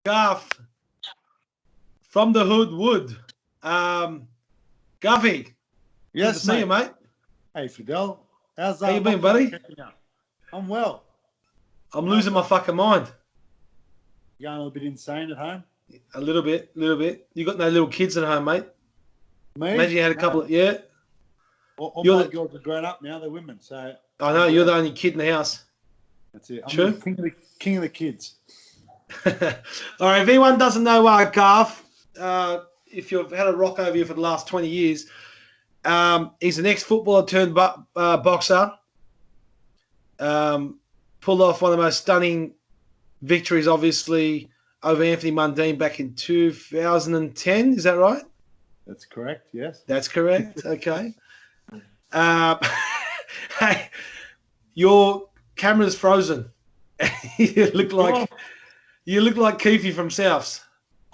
Garth from the Hood Wood. Guffy. Yes, good to see you, mate. Hey, Fidel. How you been, buddy? I'm well. I'm losing my fucking mind. You going a little bit insane at home? A little bit. You got no little kids at home, mate? Me? Imagine you had a couple of... Yeah. All my girls are grown up now. They're women, so... I know, you're the only kid in the house. That's it. I'm True. the king of the kids. All right, if anyone doesn't know Garth, if you've had a rock over you for the last 20 years, he's an ex-footballer turned boxer. Pulled off one of the most stunning victories, obviously, over Anthony Mundine back in 2010. Is that right? That's correct, yes. That's correct, okay. Hey, your camera's frozen. you look like Keeffy from Souths.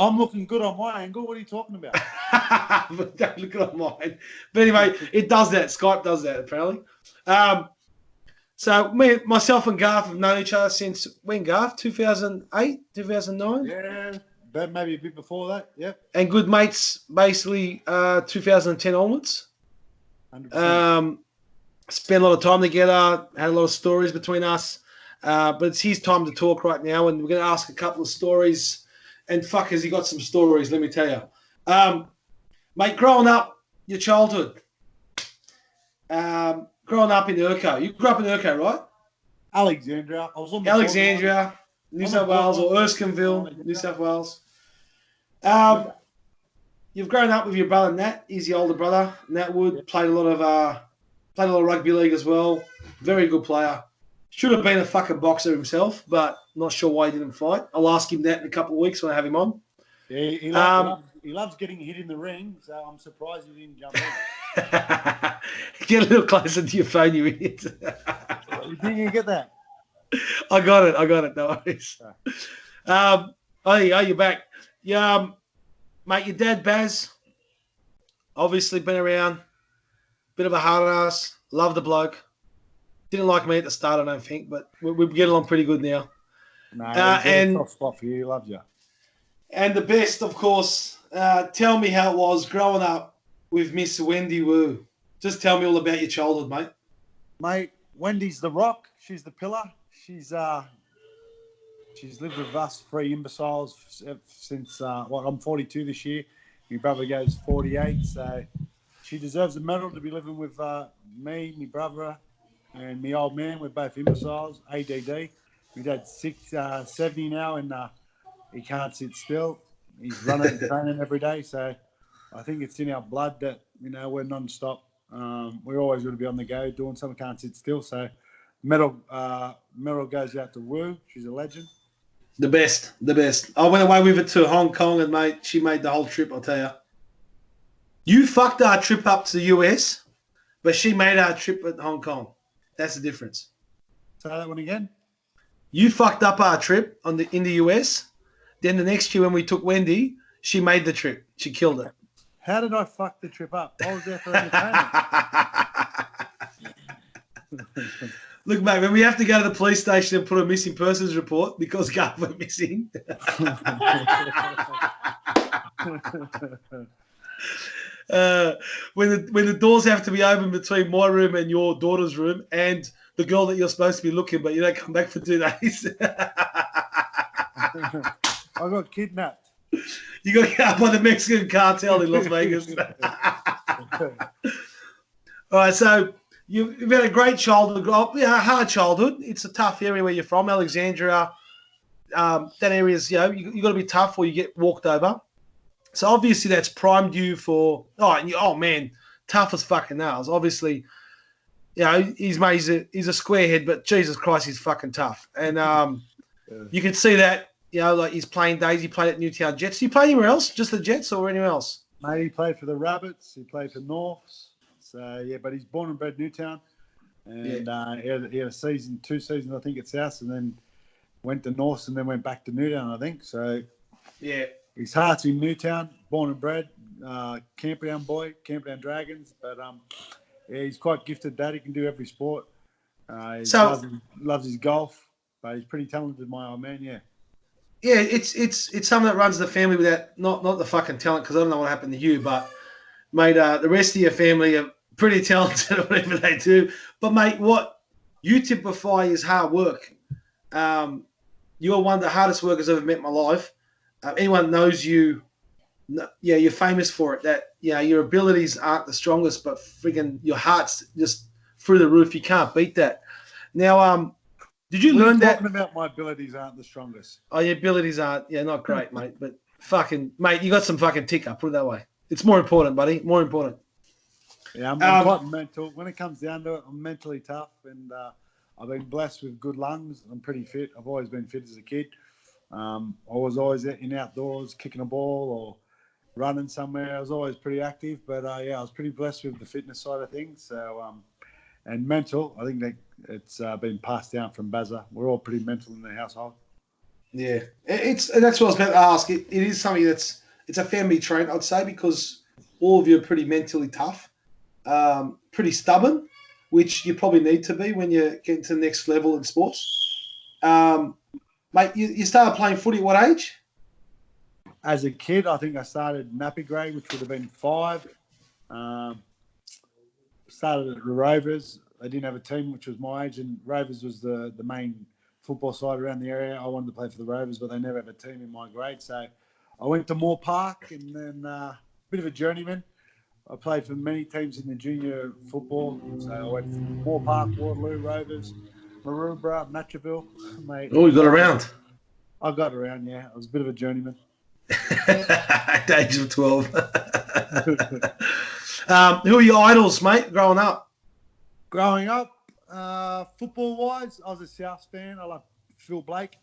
I'm looking good on my angle. What are you talking about? But don't look on mine. But anyway, it does that. Skype does that, apparently. So myself and Garth have known each other since when, Garth? 2008, 2009? Yeah, but maybe a bit before that, yep. And good mates, basically 2010 onwards. 100%. Spent a lot of time together, had a lot of stories between us. But it's his time to talk right now, and we're going to ask a couple of stories. And fuck, has he got some stories, let me tell you. Mate, growing up, your childhood, growing up in Urco. You grew up in Urco, right? Alexandria. I was on the Alexandria, New South Wales, or Erskineville, New South Wales. You've grown up with your brother Nat. He's the older brother. Nat Wood played a lot of rugby league as well. Very good player. Should have been a fucking boxer himself, but not sure why he didn't fight. I'll ask him that in a couple of weeks when I have him on. Yeah, he loves getting hit in the ring, so I'm surprised he didn't jump in. Get a little closer to your phone, you idiot. Didn't you get that? I got it. No worries. You're back. Yeah, mate, your dad, Baz, obviously been around. Bit of a hard ass. Love the bloke. Didn't like me at the start, I don't think, but we get along pretty good now. No, and a soft spot for you. He loves you. And the best, of course, tell me how it was growing up with Miss Wendy Wu. Just tell me all about your childhood, mate. Mate, Wendy's the rock. She's the pillar. She's lived with us three imbeciles since, I'm 42 this year. My brother goes 48, so she deserves a medal to be living with me, my brother, and my old man. We're both imbeciles, ADD. My dad's 70 now, and he can't sit still. He's running and training every day, so I think it's in our blood that, we're non-stop. We're always going to be on the go, doing something, can't sit still. So medal goes out to Wu. She's a legend. The best. I went away with her to Hong Kong, and, mate, she made the whole trip, I'll tell you. You fucked our trip up to the US, but she made our trip at Hong Kong. That's the difference. Say that one again. You fucked up our trip in the US. Then the next year when we took Wendy, she made the trip. She killed it. How did I fuck the trip up? I was there for entertainment. Look, mate, when we have to go to the police station and put a missing persons report because Garth went missing. When the doors have to be open between my room and your daughter's room and the girl that you're supposed to be looking, but you don't come back for 2 days. I got kidnapped. You got kidnapped by the Mexican cartel in Las Vegas. All right, so you've had a great childhood. Hard childhood. It's a tough area where you're from, Alexandria. That area is, you got to be tough or you get walked over. So obviously that's primed you for, man, tough as fucking nails. Obviously, he's a squarehead, but Jesus Christ, he's fucking tough. And you can see that, like his playing days. He played at Newtown Jets. Did he play anywhere else? Just the Jets or anywhere else? Mate, he played for the Rabbits. He played for Norths. So, but he's born and bred Newtown. And he had a season, 2 seasons, I think, at South, and then went to Norths and then went back to Newtown, I think. So, yeah. His heart's in Newtown, born and bred, Camperdown boy, Camperdown Dragons. But he's quite gifted dad. He can do every sport. He loves his golf, but he's pretty talented, my old man, yeah. yeah, it's something that runs the family without not the fucking talent, because I don't know what happened to you, but mate, the rest of your family are pretty talented at whatever they do. But mate, what you typify is hard work. You're one of the hardest workers I've ever met in my life. Anyone knows you, yeah, you're famous for it. That your abilities aren't the strongest, but friggin' your heart's just through the roof. You can't beat that. Now, did you What are learn you that? talking about? My abilities aren't the strongest. Oh, your abilities aren't, not great, mate. But fucking, mate, you got some fucking ticker. Put it that way. It's more important, buddy. More important. Yeah, I'm quite mental. When it comes down to it, I'm mentally tough, and I've been blessed with good lungs. I'm pretty fit. I've always been fit as a kid. I was always in outdoors, kicking a ball or running somewhere. I was always pretty active, but I was pretty blessed with the fitness side of things. So, and mental, I think that it's been passed down from Bazza. We're all pretty mental in the household. Yeah, that's what I was about to ask. It is something it's a family trait, I'd say, because all of you are pretty mentally tough, pretty stubborn, which you probably need to be when you get to the next level in sports. Mate, you started playing footy at what age? As a kid, I think I started nappy grade, which would have been 5. Started at the Rovers. They didn't have a team, which was my age, and Rovers was the main football side around the area. I wanted to play for the Rovers, but they never had a team in my grade. So I went to Moore Park, and then a bit of a journeyman. I played for many teams in the junior football. So I went from Moore Park, Waterloo, Rovers, Maroubra, Matraville. Mate, Oh, you got around. I got around, yeah. I was a bit of a journeyman. At the age of 12. Who are your idols, mate, growing up? Growing up, football-wise, I was a South fan. I like Phil Blake,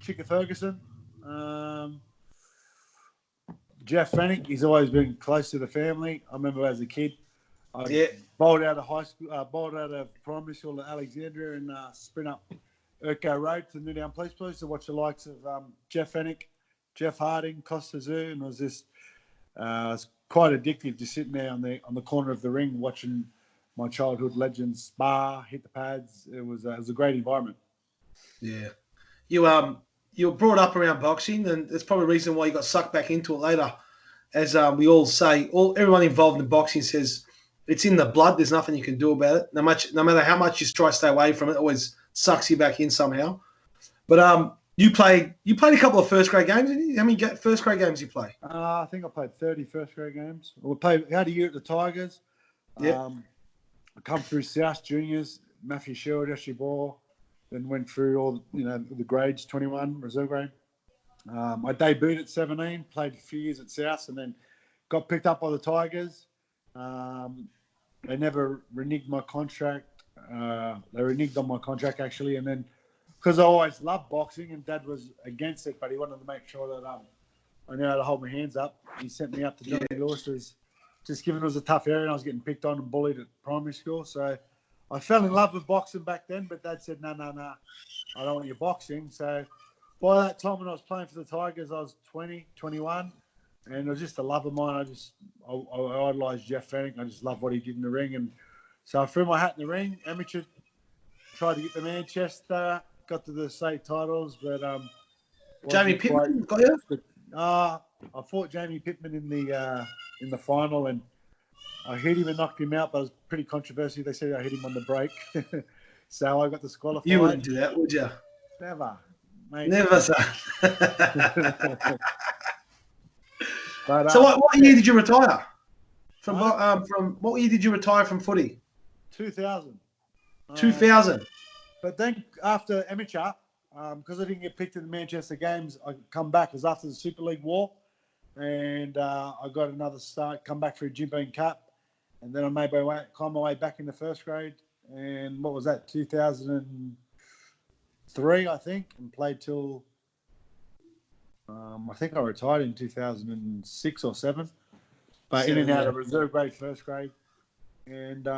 Chicka Ferguson, Jeff Fennick. He's always been close to the family. I remember as a kid, I bowled out of high school, bowled out of primary school at Alexandria and sprint up Urco Road to the Newtown Police to watch the likes of Jeff Fennick, Jeff Harding, Costa Zoo, and it was just it's quite addictive just sitting there on the corner of the ring watching my childhood legends spar, hit the pads. It was a great environment. Yeah, you were brought up around boxing, and that's probably the reason why you got sucked back into it later. As we all say, everyone involved in boxing says it's in the blood. There's nothing you can do about it. No matter how much you try to stay away from it, it always sucks you back in somehow. But you played a couple of first grade games. Didn't you? How many first grade games you play? I think I played 30 first grade games. We had a year at the Tigers. Yeah. I come through South Juniors, Matthew Sherwood, Ashley Ball, then went through all the grades, 21 reserve grade. I debuted at 17, played a few years at South, and then got picked up by the Tigers. They never reneged my contract. They reneged on my contract actually, and then because I always loved boxing and Dad was against it, but he wanted to make sure that I knew how to hold my hands up. He sent me up to Johnny Lewis's, just given it was a tough area and I was getting picked on and bullied at primary school. So I fell in love with boxing back then, but Dad said, no, I don't want you boxing. So by that time when I was playing for the Tigers, I was 20, 21, and it was just a love of mine. I idolised Jeff Fennick. I just loved what he did in the ring. And so I threw my hat in the ring, amateur, tried to get to Manchester, got to the state titles, but Jamie Pittman got you? I fought Jamie Pittman in the final, and I hit him and knocked him out, but it was pretty controversial. They said I hit him on the break. So I got disqualified. You wouldn't do that, would you? Never. Mate. Never, son. But, so what year did you retire? From what year did you retire from footy? 2000. 2000. But then after amateur, because I didn't get picked in the Manchester games, I come back. It was after the Super League war, and I got another start, come back for a Jim Beam Cup, and then I climb my way back into first grade. And what was that, 2003, I think, and played till, I think I retired in 2006 or 7. But in and out of reserve grade, first grade. And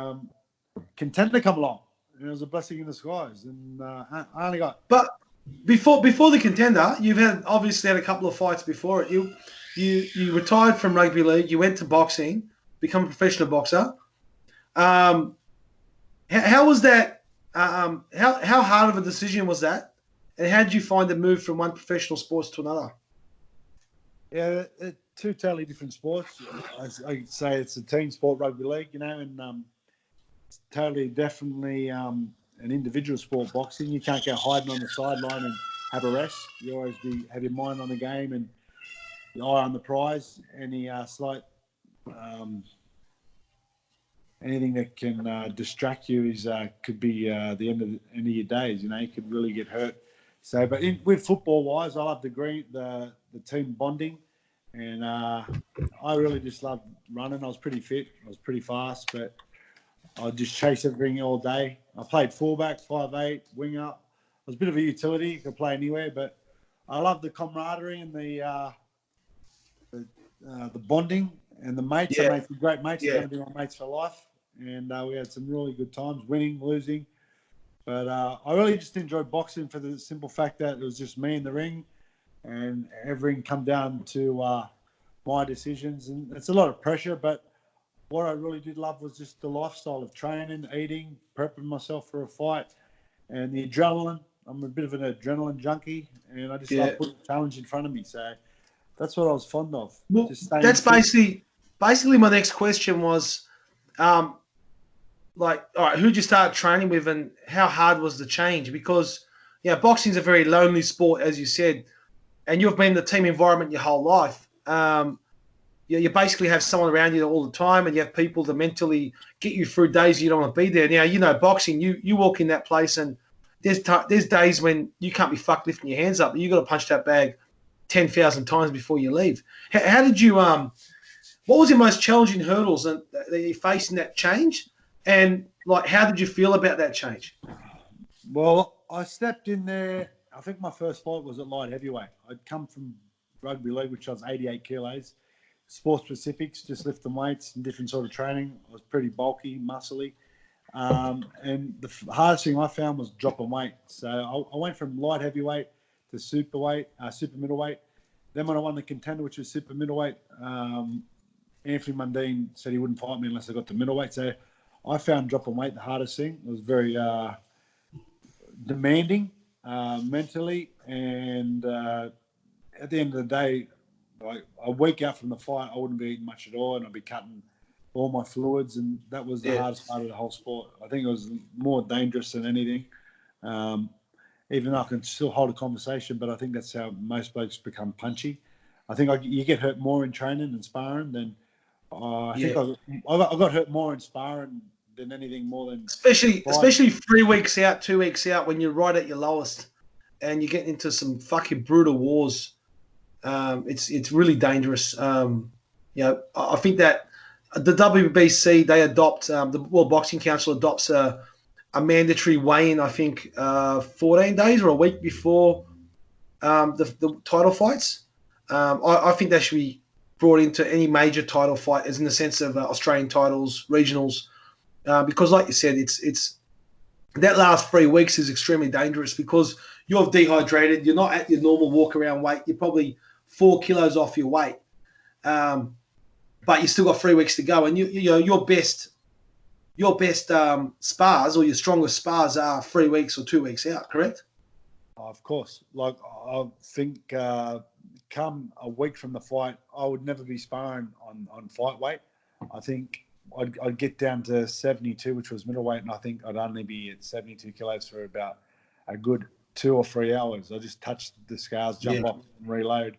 Contender come along. And it was a blessing in disguise. And I only got... But before the Contender, you've obviously had a couple of fights before it. You retired from rugby league. You went to boxing, become a professional boxer. How was that? How hard of a decision was that? And how did you find the move from one professional sports to another? Yeah, they're two totally different sports. I say it's a team sport, rugby league, and it's totally, definitely an individual sport, boxing. You can't go hiding on the sideline and have a rest. You always have your mind on the game and your eye on the prize. Any slight anything that can distract you could be the end of your days. You could really get hurt. So, but with football wise, I love the team bonding, and I really just loved running. I was pretty fit. I was pretty fast, but I'd just chase everything all day. I played fullback, 5'8", wing up. I was a bit of a utility. You could play anywhere, but I love the camaraderie and the bonding and the mates. I made some great mates. They're going to be my mates for life. And we had some really good times, winning, losing. But I really just enjoyed boxing for the simple fact that it was just me in the ring, and everything come down to my decisions. And it's a lot of pressure, but what I really did love was just the lifestyle of training, eating, prepping myself for a fight, and the adrenaline. I'm a bit of an adrenaline junkie, and I just love putting a challenge in front of me. So that's what I was fond of. Well, that's basically my next question was, all right, who'd you start training with, and how hard was the change? Because boxing's a very lonely sport, as you said, and you've been in the team environment your whole life. You basically have someone around you all the time, and you have people to mentally get you through days you don't want to be there. Now, boxing, you walk in that place, and there's days when you can't be fucked lifting your hands up. You got to punch that bag 10,000 times before you leave. How did you what was your most challenging hurdles that you faced in that change, and how did you feel about that change? Well, I stepped in there. I think my first fight was at light heavyweight. I'd come from rugby league, which I was 88 kilos. Sport specifics, just lifting weights and different sort of training. I was pretty bulky, muscly. And the hardest thing I found was dropping weight. So I went from light heavyweight to super middleweight. Then when I won the contender, which was super middleweight, Anthony Mundine said he wouldn't fight me unless I got to middleweight. So I found dropping weight the hardest thing. It was very demanding mentally, and at the end of the day, a week out from the fight, I wouldn't be eating much at all, and I'd be cutting all my fluids, and that was the hardest part of the whole sport. I think it was more dangerous than anything. Even though I can still hold a conversation, but I think that's how most blokes become punchy. I think you get hurt more in training and sparring than I think I got hurt more in sparring than anything more than especially 3 weeks out, 2 weeks out, when you're right at your lowest and you get into some fucking brutal wars. It's really dangerous. I think that the WBC, they adopt, the World Boxing Council adopts a mandatory weigh-in, I think, 14 days or a week before the title fights. I think that should be brought into any major title fight, as in the sense of Australian titles, regionals, because like you said, it's that last 3 weeks is extremely dangerous because you're dehydrated. You're not at your normal walk-around weight. You're probably 4 kilos off your weight, but you still got 3 weeks to go. And your best spars, or your strongest spars, are 3 weeks or 2 weeks out. Correct? Of course. I think come a week from the fight, I would never be sparring on fight weight. I think I'd get down to 72, which was middleweight, and I think I'd only be at 72 kilos for about a good 2 or 3 hours. I just touch the scales, jump off, and reload,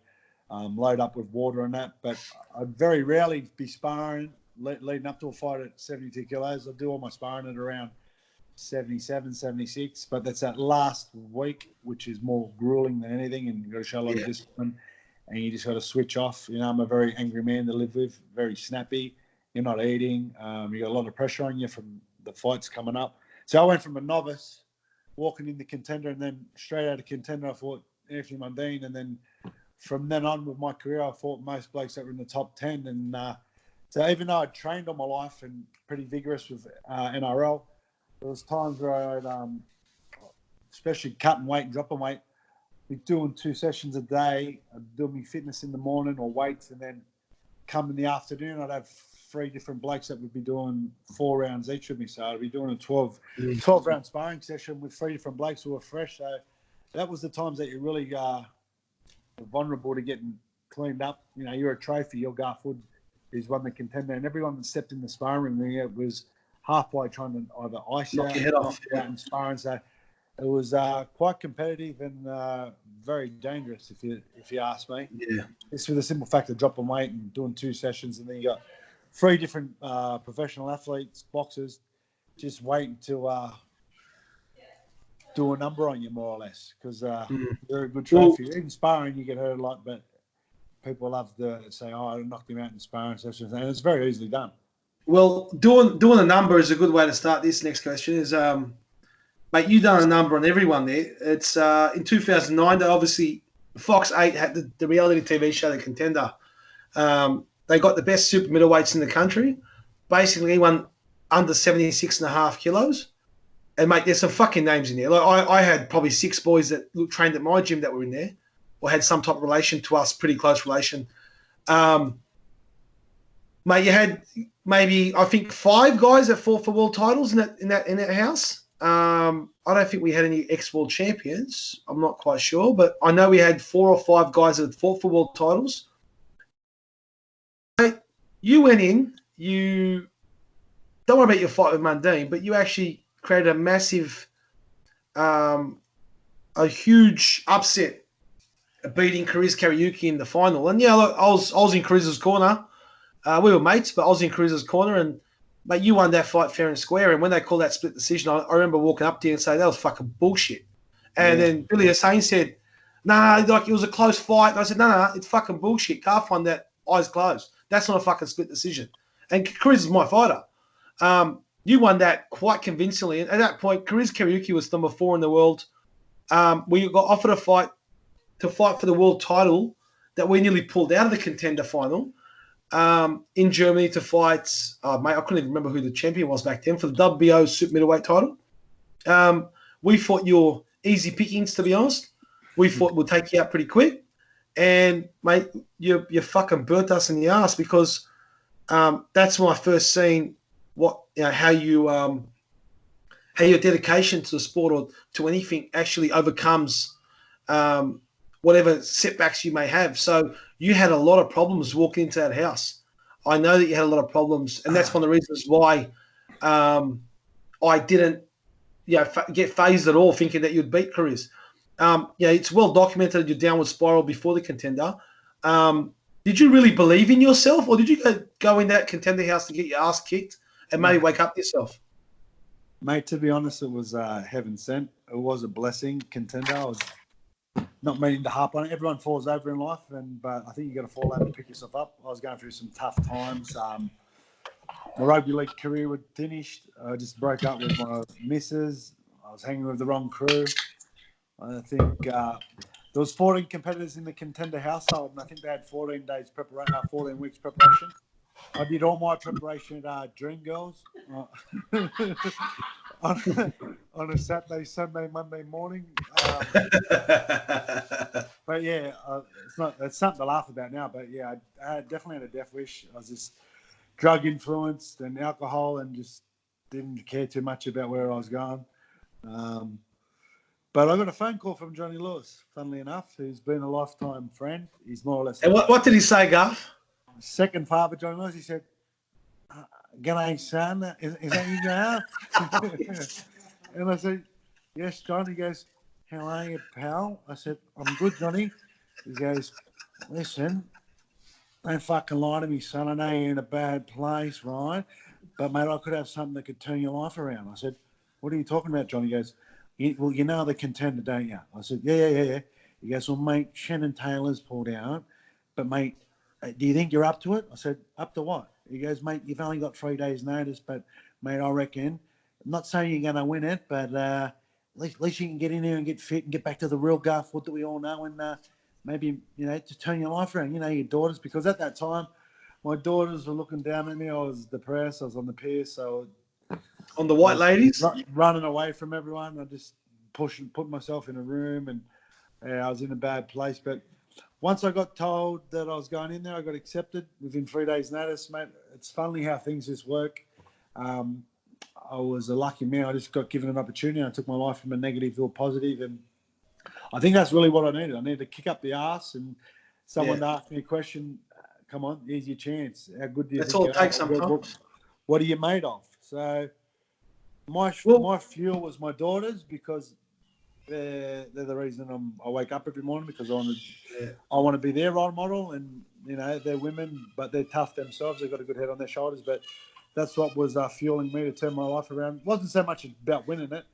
load up with water and that. But I'd very rarely be sparring leading up to a fight at 72 kilos. I do all my sparring at around 77, 76, but that's that last week, which is more grueling than anything, and you've got to show a lot of discipline, and you just got to switch off. I'm a very angry man to live with, very snappy. You're not eating. You got a lot of pressure on you from the fights coming up. So I went from a novice walking into contender, and then straight out of contender, I fought Anthony Mundine, and then from then on with my career, I fought most blokes that were in the top 10. And so even though I'd trained all my life and pretty vigorous with NRL, there was times where I'd, especially cutting weight and dropping weight, be doing 2 sessions a day. I'd do my fitness in the morning or weights, and then come in the afternoon, I'd have 3 different blokes that would be doing 4 rounds each with me. So I'd be doing a 12-round sparring session with 3 different blokes who were fresh. So that was the times that you really were vulnerable to getting cleaned up. You know, you're a trophy. Your Garth is won the contender, and everyone that stepped in the sparring ring it was halfway trying to either ice you Knock out, your head off. knock you out in sparring. So it was quite competitive and very dangerous, if you ask me. Yeah. Just for the simple fact of dropping weight and doing 2 sessions, and then you got 3 different professional athletes, boxers, just waiting to do a number on you, more or less, because you're a good trophy. In sparring, you get hurt a lot, but people love to say, "Oh, I knocked him out in sparring sessions," and it's very easily done. Well, doing a number is a good way to start this next question. Is mate, you done a number on everyone there. It's in 2009. Obviously, Fox 8 had the reality TV show, The Contender. They got the best super middleweights in the country. Basically, anyone under 76.5 kilos. And, mate, there's some fucking names in there. Like I had probably 6 boys that trained at my gym that were in there or had some type of relation to us, pretty close relation. Mate, you had maybe, I think, 5 guys that fought for world titles in that house. I don't think we had any ex-world champions. I'm not quite sure, but I know we had 4 or 5 guys that had fought for world titles. Mate, you went in, you don't worry about your fight with Mundine, but you actually created a massive, a huge upset, beating Kariz Karaoke in the final. And yeah, look, I was in Kariz's corner. We were mates, but I was in Kariz's corner, and mate, you won that fight fair and square. And when they called that split decision, I remember walking up to you and saying that was fucking bullshit. And then Billy Hussein said, "Nah, like it was a close fight." And I said, "No, it's fucking bullshit. Garth won that eyes closed. That's not a fucking split decision." And Kariz is my fighter. You won that quite convincingly. And at that point, Kariz Karaoke was number 4 in the world. We got offered a fight to fight for the world title that we nearly pulled out of the contender final in Germany to fight, mate, I couldn't even remember who the champion was back then, for the WBO super middleweight title. We thought you were easy pickings, to be honest. We thought we'd take you out pretty quick. And, mate, you fucking burnt us in the ass because that's when I first seen how your dedication to the sport or to anything actually overcomes whatever setbacks you may have. So you had a lot of problems walking into that house. I know that you had a lot of problems, and that's one of the reasons why I didn't get phased at all thinking that you'd beat Kariz. It's well documented your downward spiral before the contender. Did you really believe in yourself, or did you go in that contender house to get your ass kicked and maybe wake up yourself? Mate, to be honest, it was heaven sent. It was a blessing. Contender, I was not meaning to harp on it. Everyone falls over in life, but I think you got to fall over and pick yourself up. I was going through some tough times. My rugby league career was finished. I just broke up with my missus. I was hanging with the wrong crew. I think there was 14 competitors in the contender household, and I think they had 14 days preparation, 14 weeks preparation. I did all my preparation at Dream Girls on a Saturday, Sunday, Monday morning. But yeah, it's something to laugh about now. But yeah, I definitely had a death wish. I was just drug influenced and alcohol, and just didn't care too much about where I was going. But I got a phone call from Johnny Lewis, funnily enough, who's been a lifetime friend. He's more or less. And what did he say, Garth? Second father, Johnny Lewis. He said, "G'day, son. Is that you, Garth?" And I said, "Yes, John." He goes, "How are you, pal?" I said, "I'm good, Johnny." He goes, "Listen, don't fucking lie to me, son. I know you're in a bad place, right? But, mate, I could have something that could turn your life around." I said, "What are you talking about, John?" He goes, "Well, you know the contender, don't you?" I said, Yeah. He goes, "Well, mate, Shannon Taylor's pulled out. But, mate, do you think you're up to it?" I said, "Up to what?" He goes, "Mate, you've only got 3 days' notice, but, mate, I reckon, I'm not saying you're going to win it, but at least you can get in there and get fit and get back to the real Garth Wood that we all know, and maybe, to turn your life around, your daughters." Because at that time, my daughters were looking down at me. I was depressed. I was on the pier, so on the white ladies, running away from everyone. I just put myself in a room, and I was in a bad place. But once I got told that I was going in there, I got accepted within 3 days' notice, mate. It's funny how things just work. I was a lucky man. I just got given an opportunity. I took my life from a negative to a positive, and I think that's really what I needed. I needed to kick up the arse and someone Yeah. to ask me a question. Come on, here's your chance. How good do you That's think all you it are? takes sometimes. What are you made of? So my fuel was my daughters because they're the reason I wake up every morning because I want to be their role model, and you know they're women, but they're tough themselves. They've got a good head on their shoulders, but that's what was fueling me to turn my life around. It wasn't so much about winning it.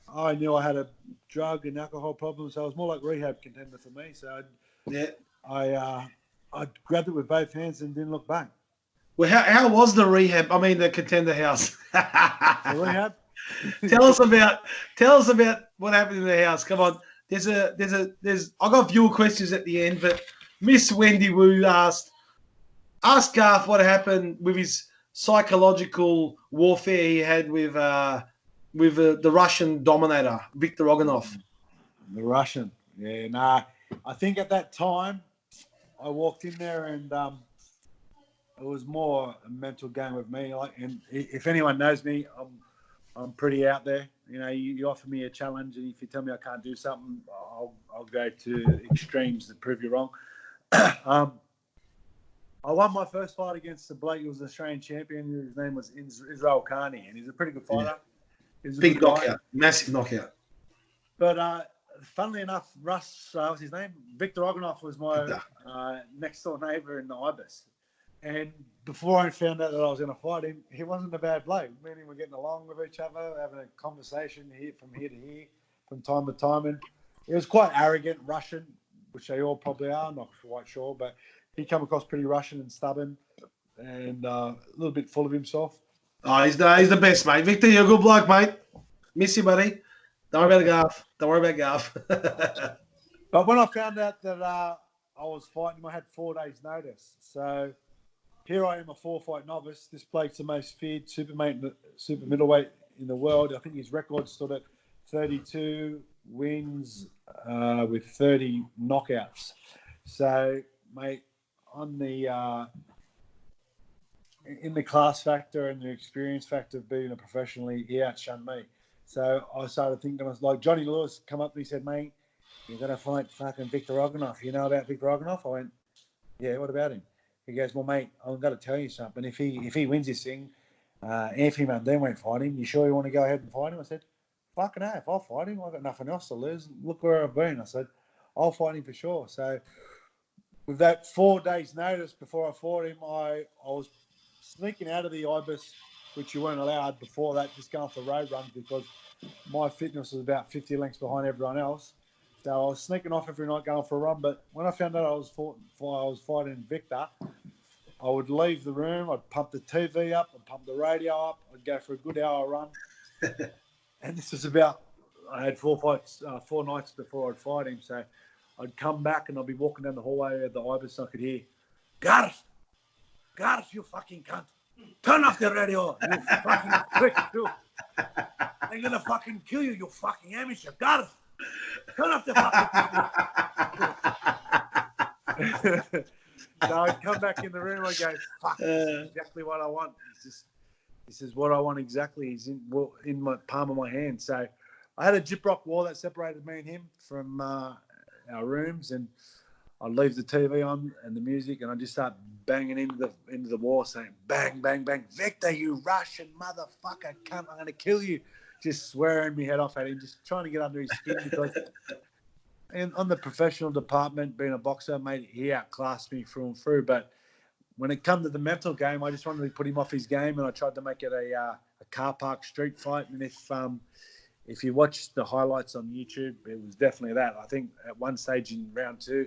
I knew I had a drug and alcohol problem, so it was more like rehab contender for me. So I grabbed it with both hands and didn't look back. Well, how was the rehab? I mean, the contender house. The rehab. Tell us about what happened in the house. Come on. There's I got a few questions at the end, but Miss Wendy Wu asked Garth what happened with his psychological warfare he had with the Russian dominator, Viktor Oganov. The Russian. Yeah, nah. I think at that time I walked in there and it was more a mental game with me. And if anyone knows me, I'm pretty out there. You know, you offer me a challenge, and if you tell me I can't do something, I'll go to extremes to prove you wrong. I won my first fight against the bloke who was an Australian champion. His name was Israel Khani, and he's a pretty good fighter. He's a big good knockout, guy. massive knockout. But funnily enough, what's his name? Victor Oganov was my next door neighbour in the Ibis. And before I found out that I was going to fight him, he wasn't a bad bloke. Me and him were getting along with each other, having a conversation from here to here, from time to time. And he was quite arrogant, Russian, which they all probably are, not quite sure. But he came across pretty Russian and stubborn and a little bit full of himself. Oh, he's the best, mate. Victor, you're a good bloke, mate. Miss you, buddy. Don't worry about Garth. But when I found out that I was fighting him, I had 4 days' notice. So here I am, a 4-fight novice. This bloke's the most feared super middleweight in the world. I think his record stood at 32 wins with 30 knockouts. So, mate, on the in the class factor and the experience factor of being a professional, he outshined me. So I started thinking, I was like, Johnny Lewis come up and he said, mate, you're going to fight fucking Viktor Oganov. You know about Viktor Oganov? I went, yeah, what about him? He goes, well, mate, I'm going to tell you something. If he wins this thing, Anthony Mundine won't fight him. You sure you want to go ahead and fight him? I said, fucking hell, if I'll fight him, I've got nothing else to lose. Look where I've been. I said, I'll fight him for sure. So with that 4 days' notice before I fought him, I was sneaking out of the Ibis, which you weren't allowed before that, just going for road runs because my fitness was about 50 lengths behind everyone else. So I was sneaking off every night going for a run. But when I found out I was fighting Victor, I would leave the room. I'd pump the TV up. I'd pump the radio up. I'd go for a good hour run. And this was I had 4 nights before I'd fight him. So I'd come back and I'd be walking down the hallway of the Ibis and I could hear, Garth, you fucking cunt. Turn off the radio, you fucking prick, too. I'm going to fucking kill you, you fucking amateur. Garth, turn off the fucking TV. So I'd come back in the room, I'd go, fuck, this is exactly what I want. This is what I want exactly. He's in my palm of my hand. So I had a gyprock wall that separated me and him from our rooms, and I'd leave the TV on and the music, and I'd just start banging into the wall saying, bang, bang, bang, Victor, you Russian motherfucker, cunt, I'm going to kill you. Just swearing my head off at him, just trying to get under his skin because on the professional department, being a boxer, mate, he outclassed me through and through. But when it come to the mental game, I just wanted to put him off his game, and I tried to make it a car park street fight. And if you watch the highlights on YouTube, it was definitely that. I think at one stage in round 2,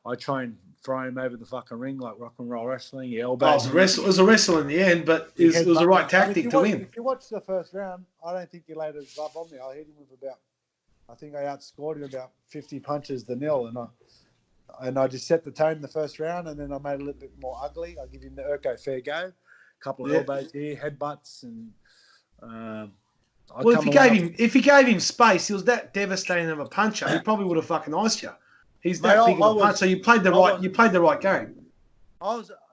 I try and throw him over the fucking ring like rock and roll wrestling. He elbows. It was a wrestle in the end, but it was the right tactic to win. If you watch the first round, I don't think he laid his glove on me. I hit him with I think I outscored him about 50 punches to nil, and I just set the tone in the first round, and then I made it a little bit more ugly. I give him the Urko fair go, a couple of elbows here, headbutts, and well, if he gave him space, he was that devastating of a puncher. He probably would have fucking iced you. He's that big of a puncher. So you played the right game.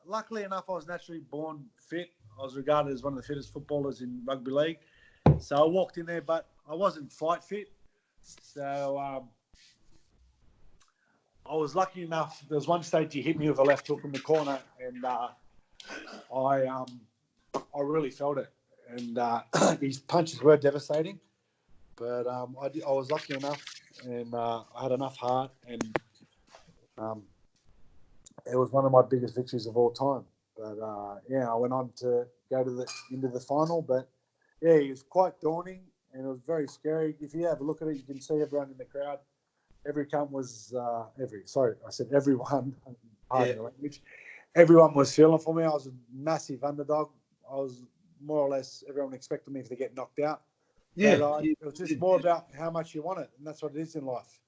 Luckily enough, I was naturally born fit. I was regarded as one of the fittest footballers in rugby league. So I walked in there, but I wasn't fight fit. So I was lucky enough. There was one stage he hit me with a left hook in the corner, and I really felt it. And his punches were devastating, but I was lucky enough, and I had enough heart, and it was one of my biggest victories of all time. But I went on to go to into the final, but yeah, it was quite daunting and it was very scary. If you have a look at it, you can see everyone in the crowd. Everyone, pardon the language. Everyone was feeling for me. I was a massive underdog. I was more or less, everyone expected me to get knocked out. Yeah. But it was just more about how much you want it, and that's what it is in life.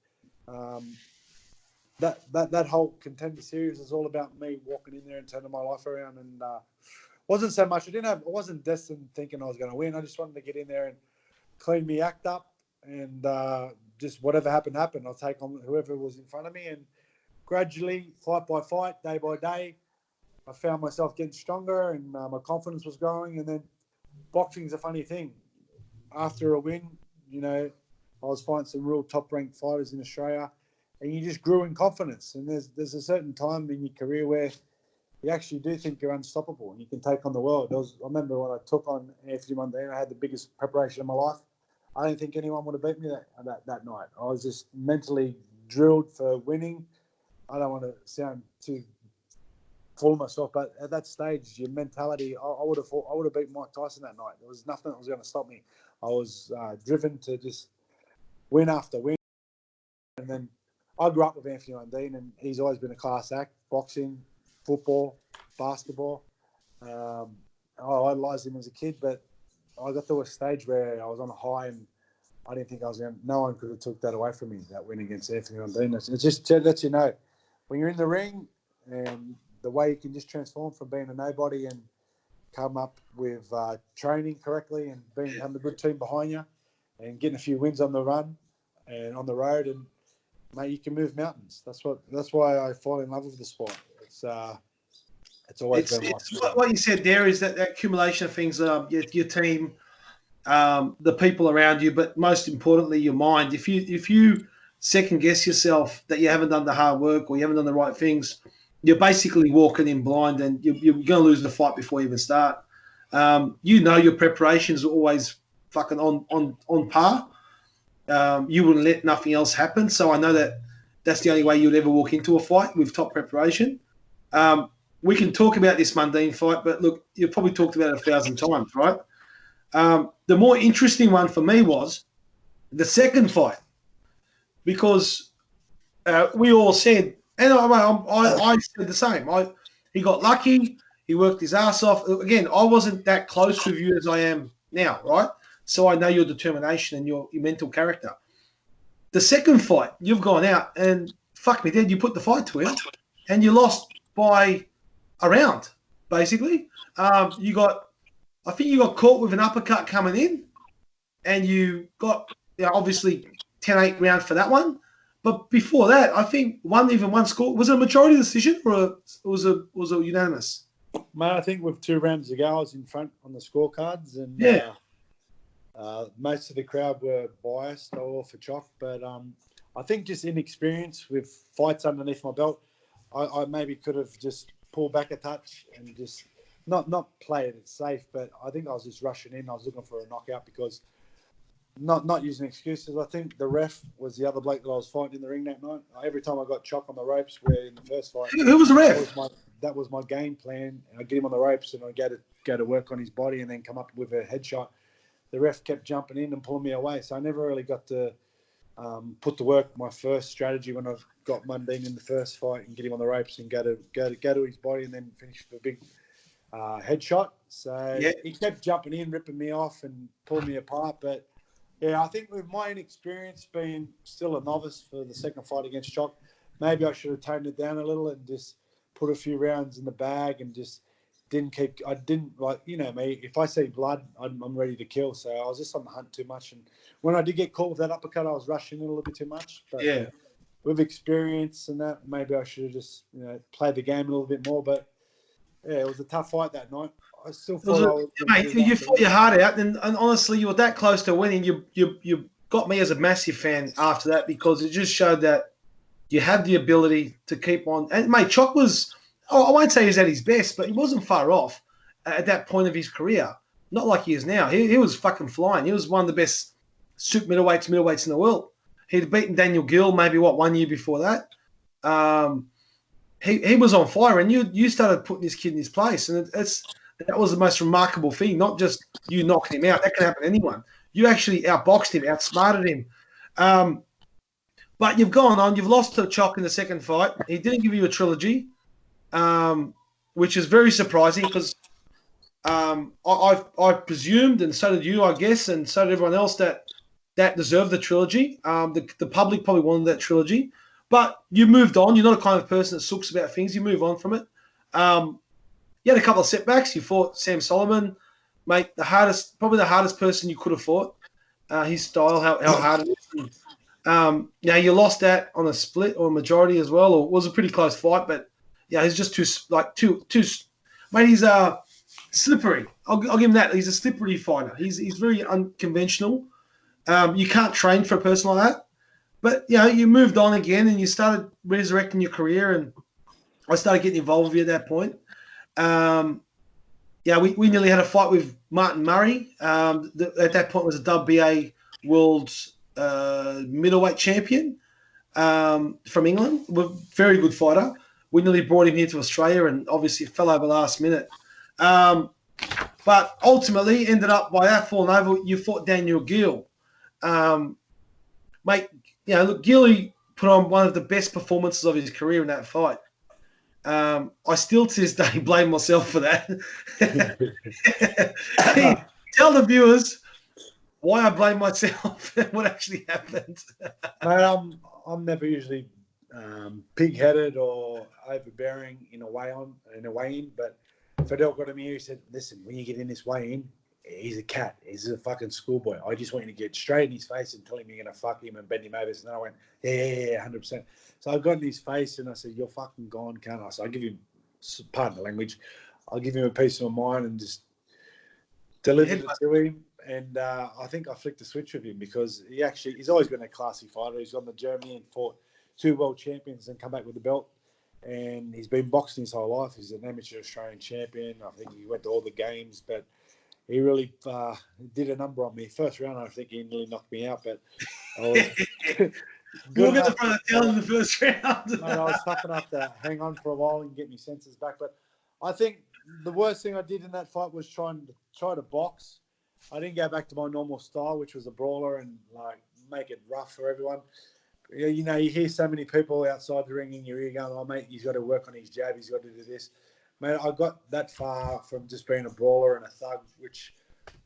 That whole contender series is all about me walking in there and turning my life around, and wasn't so much. I wasn't destined thinking I was going to win. I just wanted to get in there and clean me act up, and just whatever happened. I'll take on whoever was in front of me, and gradually, fight by fight, day by day, I found myself getting stronger, and my confidence was growing. And then boxing's a funny thing. After a win, I was fighting some real top-ranked fighters in Australia, and you just grew in confidence. And there's a certain time in your career where you actually do think you're unstoppable and you can take on the world. I remember when I took on Anthony Mundine, I had the biggest preparation of my life. I don't think anyone would have beat me that night. I was just mentally drilled for winning. I don't want to sound too full of myself, but at that stage, your mentality, I would have beat Mike Tyson that night. There was nothing that was going to stop me. I was driven to just win after win. And then I grew up with Anthony Mundine, and he's always been a class act, boxing, football, basketball. I idolized him as a kid, but I got to a stage where I was on a high, and I didn't think no one could have took that away from me, that win against Anthony Mundine. It's just to let you know, when you're in the ring and the way you can just transform from being a nobody and come up with training correctly and having a good team behind you and getting a few wins on the run and on the road, and mate, you can move mountains. That's why I fall in love with the sport. It's always been what you said there is that accumulation of things, your team, the people around you, but most importantly, your mind. If you second guess yourself that you haven't done the hard work or you haven't done the right things, you're basically walking in blind, and you're going to lose the fight before you even start. Your preparations are always fucking on par. You wouldn't let nothing else happen. So I know that's the only way you'd ever walk into a fight, with top preparation. We can talk about this Mundine fight, but look, you've probably talked about it 1,000 times, right? The more interesting one for me was the second fight, because we all said, and I said the same. He got lucky. He worked his ass off. Again, I wasn't that close with you as I am now, right? So I know your determination and your mental character. The second fight, you've gone out and fuck me dead, you put the fight to him, and you lost by a round, basically. I think you got caught with an uppercut coming in, and you got obviously 10-8 round for that one. But before that, I think one score. Was it a majority decision or was it unanimous? Mate, I think with 2 rounds to go, I was in front on the scorecards, and most of the crowd were biased or for chalk. But I think just inexperience with fights underneath my belt, I maybe could have just pulled back a touch and just not play it safe. But I think I was just rushing in. I was looking for a knockout because. Not using excuses. I think the ref was the other bloke that I was fighting in the ring that night. Every time I got chopped on the ropes, where in the first fight, who was the ref? That was my game plan. I'd get him on the ropes and I'd go to work on his body and then come up with a headshot. The ref kept jumping in and pulling me away, so I never really got to put to work my first strategy when I got Mundine in the first fight and get him on the ropes and go to his body and then finish with a big headshot. So he kept jumping in, ripping me off and pulling me apart, but. Yeah, I think with my inexperience being still a novice for the second fight against Choc, maybe I should have toned it down a little and just put a few rounds in the bag and just I didn't like, me, if I see blood, I'm ready to kill. So I was just on the hunt too much. And when I did get caught with that uppercut, I was rushing in a little bit too much. But with experience and that, maybe I should have just, played the game a little bit more. But yeah, it was a tough fight that night. I still thought you fought your heart out, and honestly, you were that close to winning. You got me as a massive fan after that, because it just showed that you have the ability to keep on. And mate, Chock was, I won't say he's at his best, but he wasn't far off at that point of his career. Not like he is now. He was fucking flying. He was one of the best super middleweights in the world. He'd beaten Daniel Gill maybe 1 year before that. He was on fire, and you started putting this kid in his place, and that was the most remarkable thing. Not just you knocking him out; that can happen to anyone. You actually outboxed him, outsmarted him. But you've gone on. You've lost to Chock in the second fight. He didn't give you a trilogy, which is very surprising because I presumed, and so did you, I guess, and so did everyone else that deserved the trilogy. The public probably wanted that trilogy. But you moved on. You're not a kind of person that sooks about things. You move on from it. You had a couple of setbacks. You fought Sam Solomon, mate, probably the hardest person you could have fought. His style, how hard it is. And, you lost that on a split or a majority as well, or it was a pretty close fight. But yeah, he's just too. Mate, he's slippery. I'll give him that. He's a slippery fighter. He's very unconventional. You can't train for a person like that. But, you moved on again and you started resurrecting your career, and I started getting involved with you at that point. We nearly had a fight with Martin Murray. At that point was a WBA World middleweight champion from England. Very good fighter. We nearly brought him here to Australia, and obviously it fell over last minute. But ultimately ended up by that falling over, you fought Daniel Gill. Mate, look, Gilly put on one of the best performances of his career in that fight. I still to this day blame myself for that. Tell the viewers why I blame myself and what actually happened. Mate, I'm never usually pig-headed or overbearing in a weigh-in, but Fidel got him here. He said, "Listen, when you get in this weigh-in, he's a cat. He's a fucking schoolboy. I just want you to get straight in his face and tell him you're going to fuck him and bend him over." And then I went, yeah, 100%. So I got in his face and I said, "You're fucking gone, can't I?" So I give him, pardon the language, I'll give him a piece of my mind and just delivered it to him. And I think I flicked the switch with him because he's always been a classy fighter. He's gone to Germany and fought 2 world champions and come back with the belt. And he's been boxing his whole life. He's an amateur Australian champion. I think he went to all the games, but he really did a number on me. First round, I think he nearly knocked me out, but I was We'll get the front of the tail in the first round. Mate, I was tough enough to hang on for a while and get my senses back. But I think the worst thing I did in that fight was try to box. I didn't go back to my normal style, which was a brawler and make it rough for everyone. You hear so many people outside the ring in your ear going, "Oh, mate, he's got to work on his jab. He's got to do this." Mate, I got that far from just being a brawler and a thug, which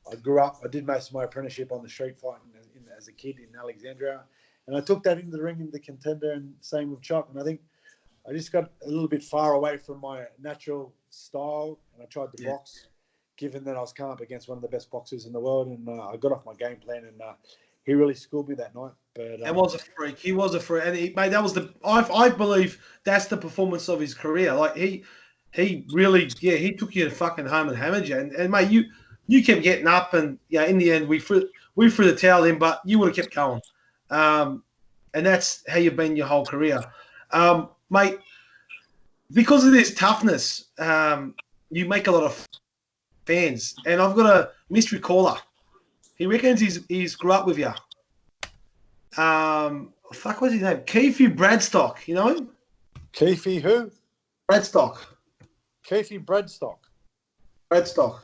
I grew up. I did most of my apprenticeship on the street fighting as a kid in Alexandria. And I took that into the ring, into the contender, and same with Chock. And I think I just got a little bit far away from my natural style, and I tried to box, given that I was coming up against one of the best boxers in the world. And I got off my game plan, and he really schooled me that night. But he was a freak. He was a freak, and mate, that was I believe that's the performance of his career. Like he really, he took you to fucking home and hammered you. And mate, you kept getting up, and in the end we threw the towel in, but you would have kept going. And that's how you've been your whole career, mate. Because of this toughness, you make a lot of fans. And I've got a mystery caller. He reckons he's grew up with you. What's his name? Keeffy Bradstock. You know him? Keeffy who? Bradstock. Keeffy Bradstock. Bradstock.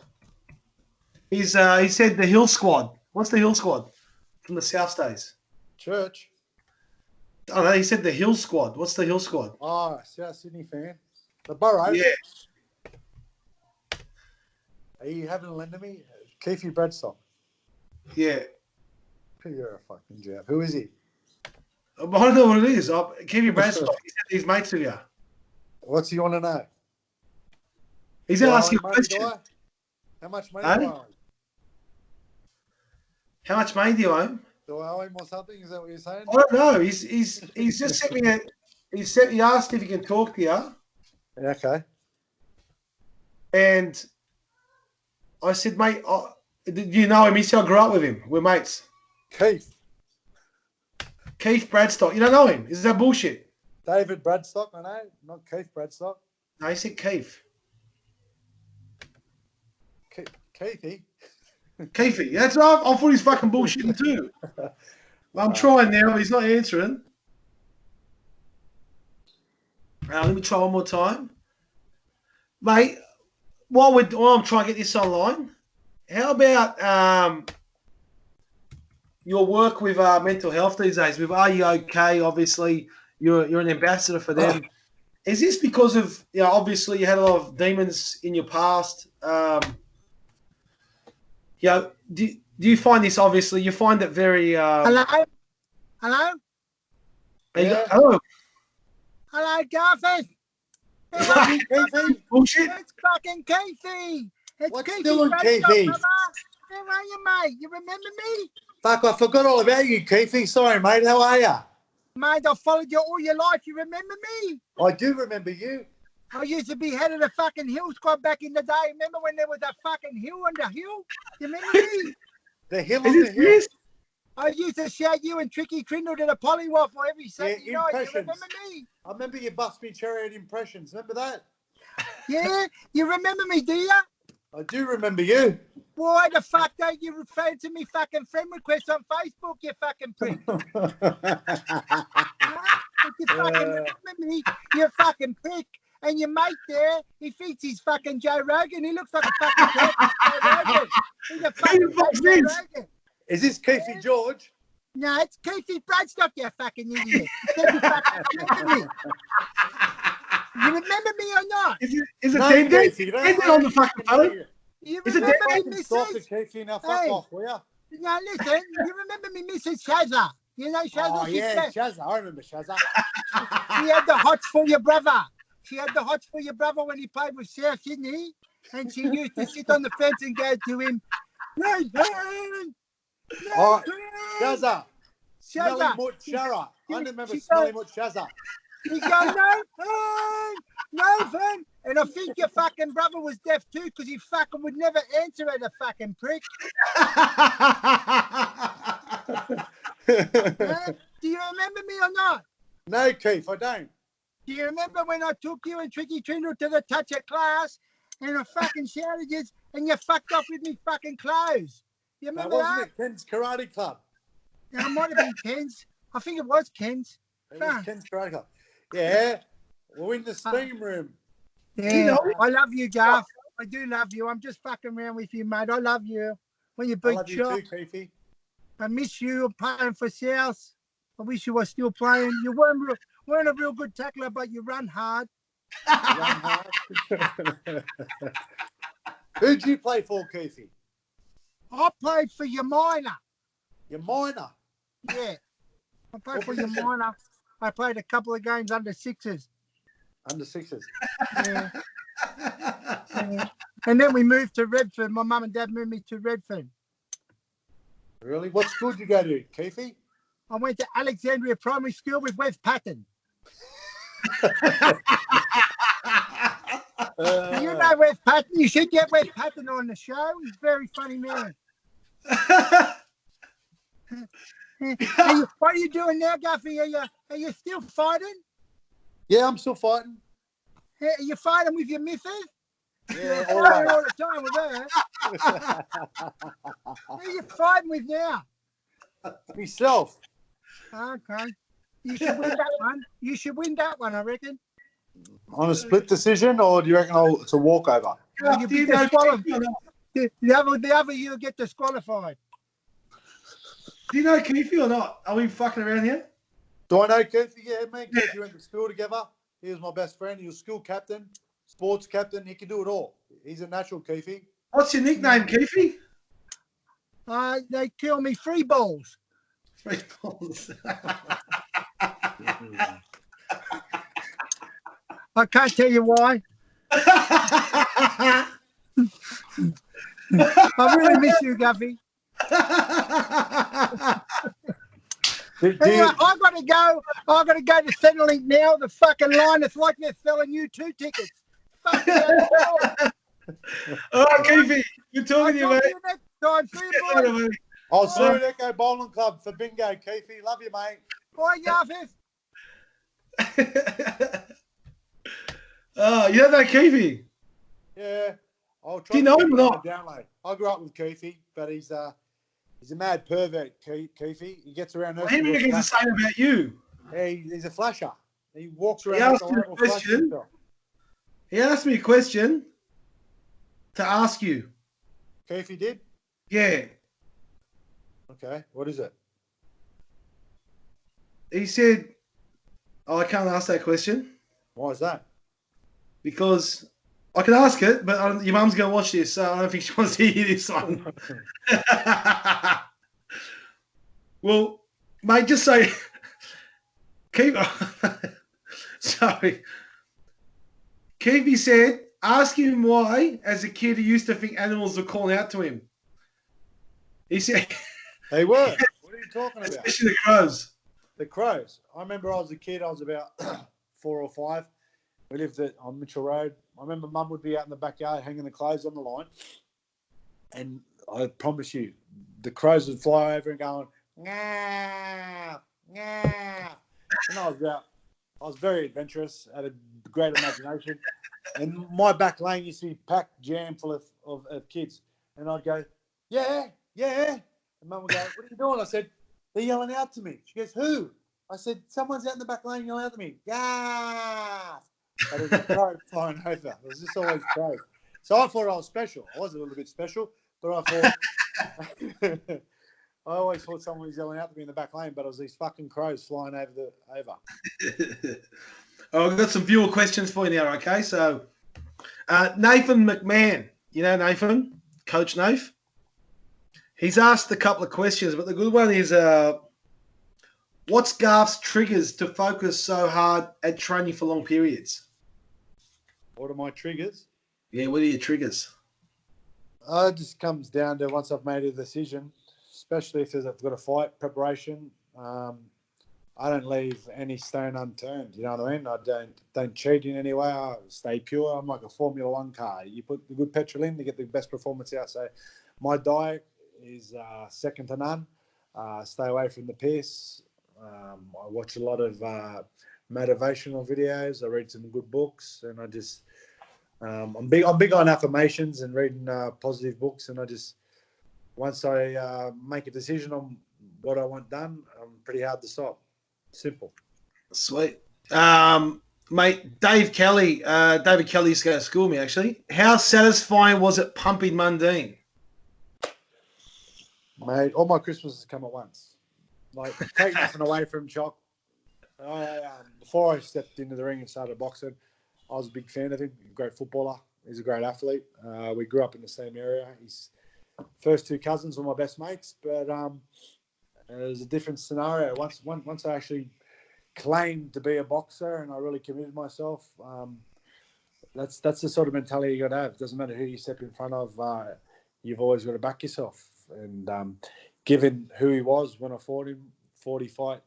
He said the Hill Squad. What's the Hill Squad? From the South States. Church. Oh no, he said the Hill Squad. What's the Hill Squad? Oh, South Sydney fan. The Borough. Yeah. Are you having a lend to me? Keeffy Bradstock. Yeah. You're a fucking jab. Who is he? I don't know what it is. Keeffy Bradstock. He said he's mates with you. What's he want to know? He's asking a question. How much money do I owe? How much money do you owe? Do I owe him or something? Is that what you're saying? I don't know. He's just sent me he asked if he can talk to you. Okay. And I said, mate, do you know him? He said, I grew up with him. We're mates. Keith Bradstock. You don't know him? Is that bullshit? David Bradstock, I know, not Keith Bradstock. No, he said Keith. Keithy. Keeffy. That's right. I thought he's fucking bullshitting too. I'm trying now. He's not answering. Let me try one more time. Mate, while I'm trying to get this online, how about your work with mental health these days? With Are You Okay? Obviously, you're an ambassador for them. Is this because of, obviously you had a lot of demons in your past? Do you find this, obviously, you find it very... Hello? Hello? Hello? Hello, Garth. Bullshit. It's fucking Keeffy. It's What's Keeffy doing, Bradstock, Keeffy? brother. How are you, mate? You remember me? Fuck, I forgot all about you, Keithy. Sorry, mate. How are you? Mate, I followed you all your life. You remember me? I do remember you. I used to be head of the fucking hill squad back in the day. Remember when there was a fucking hill on the hill? You remember me? The hill on the hill. I used to shout you and Tricky Crindle to the Polywaffle every Saturday night. You Impressions. remember me? I remember you bust me chariot impressions. Remember that? Yeah? You remember me, do you? I do remember you. Why the fuck don't you refer to me fucking friend request on Facebook, you fucking prick? If you fucking remember me, you fucking prick. And your mate there, he thinks he's fucking Joe Rogan. He looks like a fucking Joe Rogan. He's a fucking Joe Rogan. Is this Keithy George? No, it's Keeffy Bradstock, you fucking idiot. You remember me? You remember me or not? Is it No, Denver? Keithy, Denver on the fucking phone? You Is it remember me, Fucking stop it, Mrs.? Keithy. Now fuck off, will ya? Now listen, you remember me, Mrs. Shazza? You know Shazza? Oh, yeah, Shazza. I remember Shazza. She had the hots for your brother. She had the hots for your brother when he played with South Sydney. And she used to sit on the fence and go to him, Nathan! Oh, Shazza. Smelly Shazza! Mut Shara. I remember she Smelly goes- Mut Shazza. He goes, Nathan! And I think your fucking brother was deaf too because he fucking would never answer at a fucking prick. Do you remember me or not? No, Keith, I don't. Do you remember when I took you and Tricky Trindle to the touch of class and I fucking shouted you and you fucked off with me fucking clothes? You Now, remember wasn't that? it Ken's Karate Club? Yeah, it might have been Ken's. I think it was Ken's. It was Ken's Karate Club. Yeah, we're in the steam room. Yeah, I love you, Garth. I do love you. I'm just fucking around with you, mate. I love you. When you I beat love you Chop, too, Keithy. I miss you playing for South. I wish you were still playing. You weren't a real good tackler, but you run hard. Run hard. Who'd you play for, Keithy? I played for your minor. Your minor. Yeah. I played for your minor. I played a couple of games under sixes. Under sixes. Yeah. Yeah. And then we moved to Redfern. My mum and dad moved me to Redfern. Really? What school did you go to, Keithy? I went to Alexandria Primary School with Wes Patton. You know Wes Patton. You should get Wes Patton on the show. He's a very funny man. What are you doing now, Guffy? Are you still fighting? Yeah, I'm still fighting. Are you fighting with your missus? Yeah, You're fighting all the time with her. Who are you fighting with now? Myself. Okay. You should win that one. You should win that one, I reckon. On a split decision, or do you reckon it's a walkover? You'll be disqualified. The other you'll get disqualified. Do you know Keeffy or not? Are we fucking around here? Do I know Keithy? Yeah, me and Keithy went to school together. He was my best friend. He was school captain, sports captain. He can do it all. He's a natural, Keithy. What's your nickname, Keeffy? They call me free balls. Free balls. I can't tell you why. I really miss you, Guffy. Anyway, I gotta go to Centrelink now. The fucking line, it's like they're selling you 2 tickets. Fuck yeah. All right, Keeffy. Good talking to you, mate. Next time. See you, boys. I'll see you at Echo Bowling Club for bingo, Keithy. Love you, mate. Bye, Garth. Oh, you don't know Keeffy? Yeah. I'll try Do you to know get him or him on not? the download. I grew up with Keeffy, but he's a mad pervert, Keeffy. He gets around Well, us he with a reckons the flash. same about you. He's a flasher. He walks He around us asked all you right a with flashes question. himself. He asked me a question to ask you. Keeffy did? Yeah. Okay. What is it? He said, "Oh, I can't ask that question Why is that? because I can ask it, but your mum's going to watch this, so I don't think she wants to hear this one." Well, mate, just say, keep. Sorry. Keeffy said, ask him why, as a kid, he used to think animals were calling out to him. He said, They were. What are you talking about? especially the crows. The crows. I remember I was a kid. I was about 4 or 5. We lived on Mitchell Road. I remember Mum would be out in the backyard hanging the clothes on the line. And I promise you, the crows would fly over and going, "Ngah, ngah." And I was very adventurous, had a great imagination. And my back lane used to be packed jam full of kids. And I'd go, yeah. And Mum would go, what are you doing? I said, they're yelling out to me. She goes, who? I said, someone's out in the back lane yelling out to me. Yeah. But it was a crow flying over. It was just always crows. So I thought I was special. I was a little bit special, but I thought, I always thought someone was yelling out to me in the back lane, but it was these fucking crows flying over. Oh, I've got some viewer questions for you now, okay? So, Nathan McMahon, you know Nathan, Coach Nath? He's asked a couple of questions, but the good one is, what's Garth's triggers to focus so hard at training for long periods? What are my triggers? Yeah, what are your triggers? It just comes down to once I've made a decision, especially if I've got a fight preparation. I don't leave any stone unturned. You know what I mean? I don't cheat in any way. I stay pure. I'm like a Formula One car. You put the good petrol in to get the best performance out. So my diet is second to none. Stay away from the piss. I watch a lot of motivational videos. I read some good books, and I just I'm big on affirmations and reading positive books. And I just once I make a decision on what I want done, I'm pretty hard to stop. Simple. Sweet. Mate, David Kelly used to go to school with me, actually. How satisfying was it pumping Mundine? Mate, all my Christmases come at once. Like, take nothing away from Choc. Before I stepped into the ring and started boxing, I was a big fan of him. He's a great footballer. He's a great athlete. We grew up in the same area. His first 2 cousins were my best mates, but it was a different scenario. Once I actually claimed to be a boxer and I really committed myself, that's the sort of mentality you got to have. It doesn't matter who you step in front of. You've always got to back yourself. And given who he was when I fought him, 40 fight,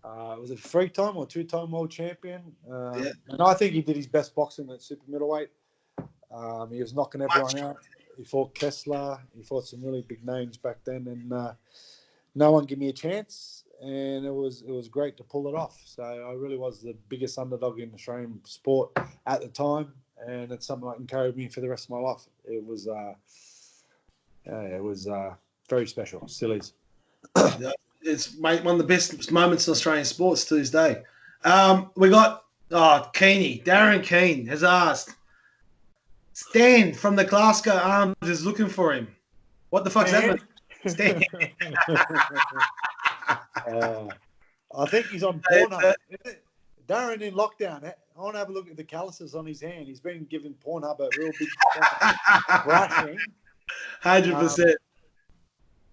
was it 3-time or 2-time world champion? Yeah. And I think he did his best boxing at super middleweight. He was knocking everyone out. He fought Kessler. He fought some really big names back then, and no one gave me a chance. And it was great to pull it off. So I really was the biggest underdog in Australian sport at the time, and it's something that can carry me for the rest of my life. It was very special. Still is. It's one of the best moments in Australian sports to this day. We got Darren Keane has asked, Stan from the Glasgow Arms is looking for him. What the fuck's that mean? Stan. I think he's on Pornhub. Darren in lockdown. I want to have a look at the calluses on his hand. He's been given Pornhub a real big thrashing. 100%.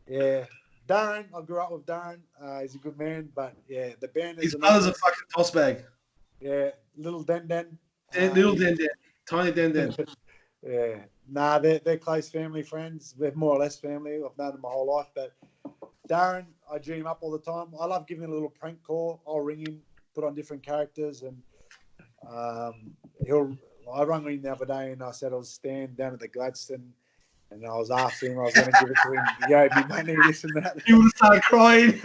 Yeah. Darren, I grew up with Darren. He's a good man, but yeah, the band is... His brother's a fucking toss bag. Yeah, little Den. Little Den. Tiny Den. Yeah. Nah, they're close family friends. They're more or less family. I've known them my whole life, but Darren, I dream up all the time. I love giving a little prank call. I'll ring him, put on different characters, and I rang him the other day and I said I was staying down at the Gladstone, and I was asking him, I was going to give it to him. He owed me money, this and that. You would have started crying.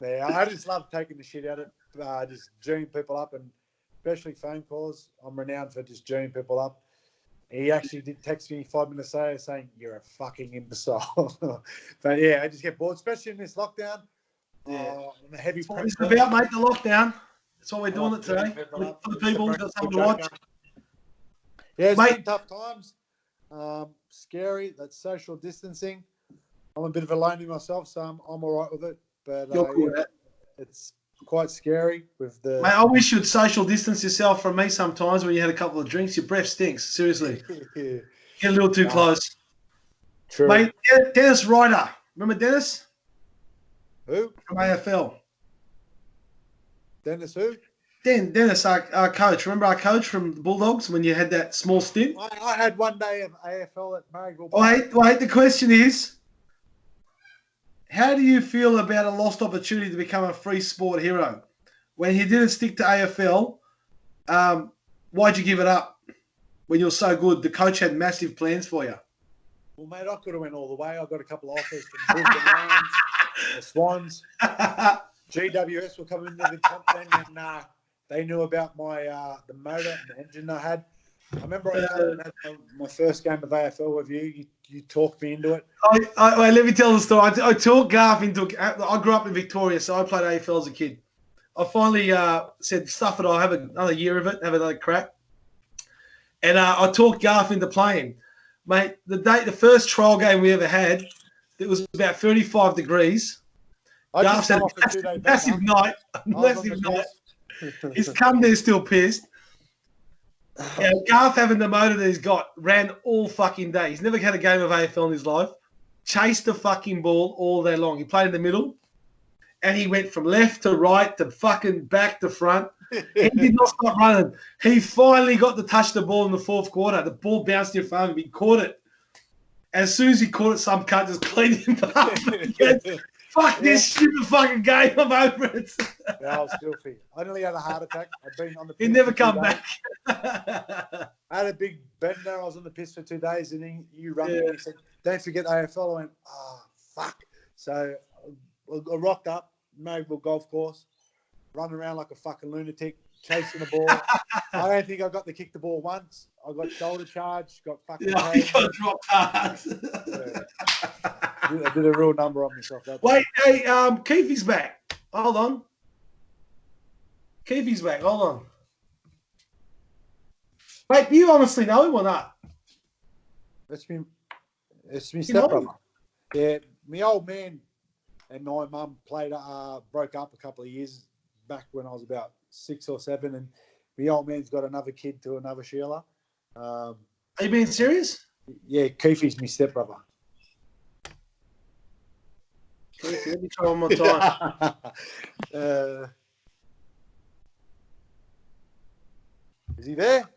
Yeah, I just love taking the shit out of just geeing people up, and especially phone calls. I'm renowned for just geeing people up. He actually did text me 5 minutes later saying, "You're a fucking imbecile." But yeah, I just get bored, especially in this lockdown. Yeah. I'm a heavy. That's what it's about, mate, the lockdown. That's what we're doing it today. For the people who've got something to watch. Yeah, it's been tough times. Scary. That's social distancing. I'm a bit of a lonely myself, so I'm all right with it. But You're cool with that. It's quite scary with the. Mate, I wish you'd social distance yourself from me sometimes when you had a couple of drinks. Your breath stinks. Seriously. Yeah. Get a little too close. True. Mate, Dennis Ryder. Remember Dennis? Who? From AFL. Dennis who? Dennis, our coach. Remember our coach from the Bulldogs when you had that small stint? I had one day of AFL at Marrickville. Wait. The question is, how do you feel about a lost opportunity to become a free sport hero? When he didn't stick to AFL, why'd you give it up when you were so good? The coach had massive plans for you. Well, mate, I could have went all the way. I got a couple of offers from Brisbane Lions, the Swans. GWS were coming into the top 10, and they knew about my the motor and the engine I had. I remember I had my first game of AFL with you. You talked me into it. Let me tell the story. I talked Garth into it. I grew up in Victoria, so I played AFL as a kid. I finally said, stuff it, I'll have another year of it, have another crack. And I talked Garth into playing. Mate, the first trial game we ever had, it was about 35 degrees. Garth said, massive night. He's come there still pissed. Yeah, Garth, having the motor that he's got, ran all fucking day. He's never had a game of AFL in his life. Chased the fucking ball all day long. He played in the middle, and he went from left to right to fucking back to front. He did not stop running. He finally got to touch the ball in the fourth quarter. The ball bounced in front of him. He caught it. As soon as he caught it, some cunt just cleaned him up. Fuck this stupid fucking game. I'm over it. Yeah, I was filthy. I nearly had a heart attack. I've been on the piss. He never come back. I had a big bender. I was on the piss for 2 days, and you run me and he said, "Don't forget AFL." I went, "Oh, fuck." So I rocked up, Marrickville Golf Course, running around like a fucking lunatic, chasing the ball. I don't think I got to kick the ball once. I got shoulder charged, got fucking. Yeah, you got dropped hard. I did a real number on myself. Wait, hey, Keeffy's back. Hold on. Keeffy's back. Hold on. Wait, do you honestly know him or not? It's me stepbrother. Yeah, my old man and my mum broke up a couple of years back when I was about 6 or 7, and my old man's got another kid to another Sheila. Are you being serious? Yeah, Keeffy's my stepbrother. Keeffy, let me try one more time. Is he there?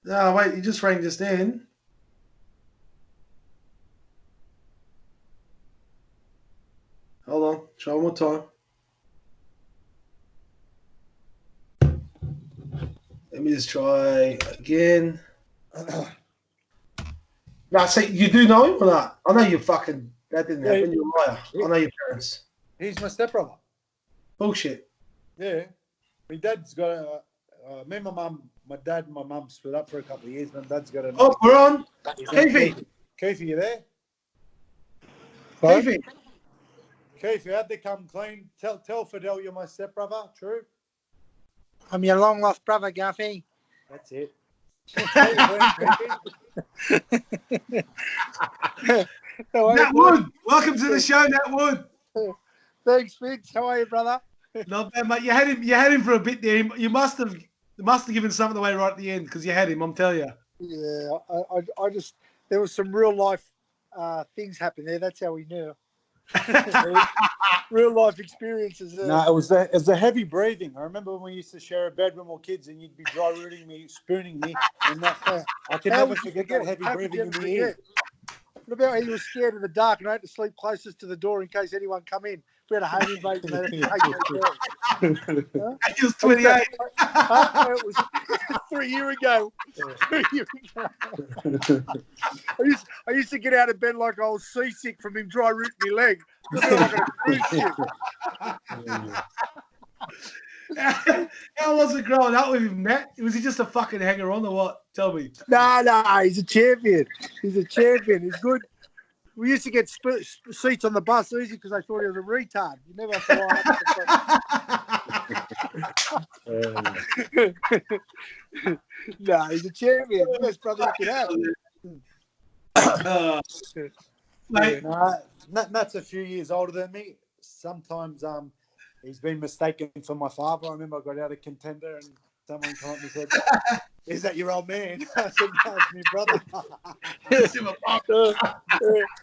No, wait, you just rang just in. Hold on, try one more time. Let me just try again. No, see, you do know him or not? I know you fucking, that didn't happen, you're a liar. I know your parents. He's my stepbrother. Bullshit. Yeah. My dad's got me and my dad and my mum split up for a couple of years. My dad's got Oh, we're on. Keeffy. Keeffy, you there? Keeffy. Keeffy, how'd they come clean? Tell Fidel you're my stepbrother, true? I'm your long lost brother, Garthy. That's it. Nat Wood, welcome to the show, Nat Wood. Thanks, Fitz. How are you, brother? Not bad, mate. You had him for a bit there. You must have given something away right at the end because you had him. I'm telling you. Yeah, I just there was some real life things happening there. That's how we knew. Real life experiences. No, it was the heavy breathing. I remember when we used to share a bed when we were kids, and you'd be dry rooting me, spooning me, and that. I can never forget that heavy breathing in the ear. What about how you were scared of the dark and I had to sleep closest to the door in case anyone come in? We had a home invasion. He was 28. It was a year ago. I used to get out of bed like I was seasick from him dry rooting my leg. I feel like a cruise ship. How was it growing up with him, Matt? Was he just a fucking hanger on or what? Tell me. No, he's a champion. He's a champion. He's good. We used to get seats on the bus easy because they thought he was a retard. You never have to line up. No, he's a champion. Best brother you could have. Mate, Matt's a few years older than me. Sometimes he's been mistaken for my father. I remember I got out of Contender and someone came up and said, "Is that your old man?" I said, "No, it's my brother."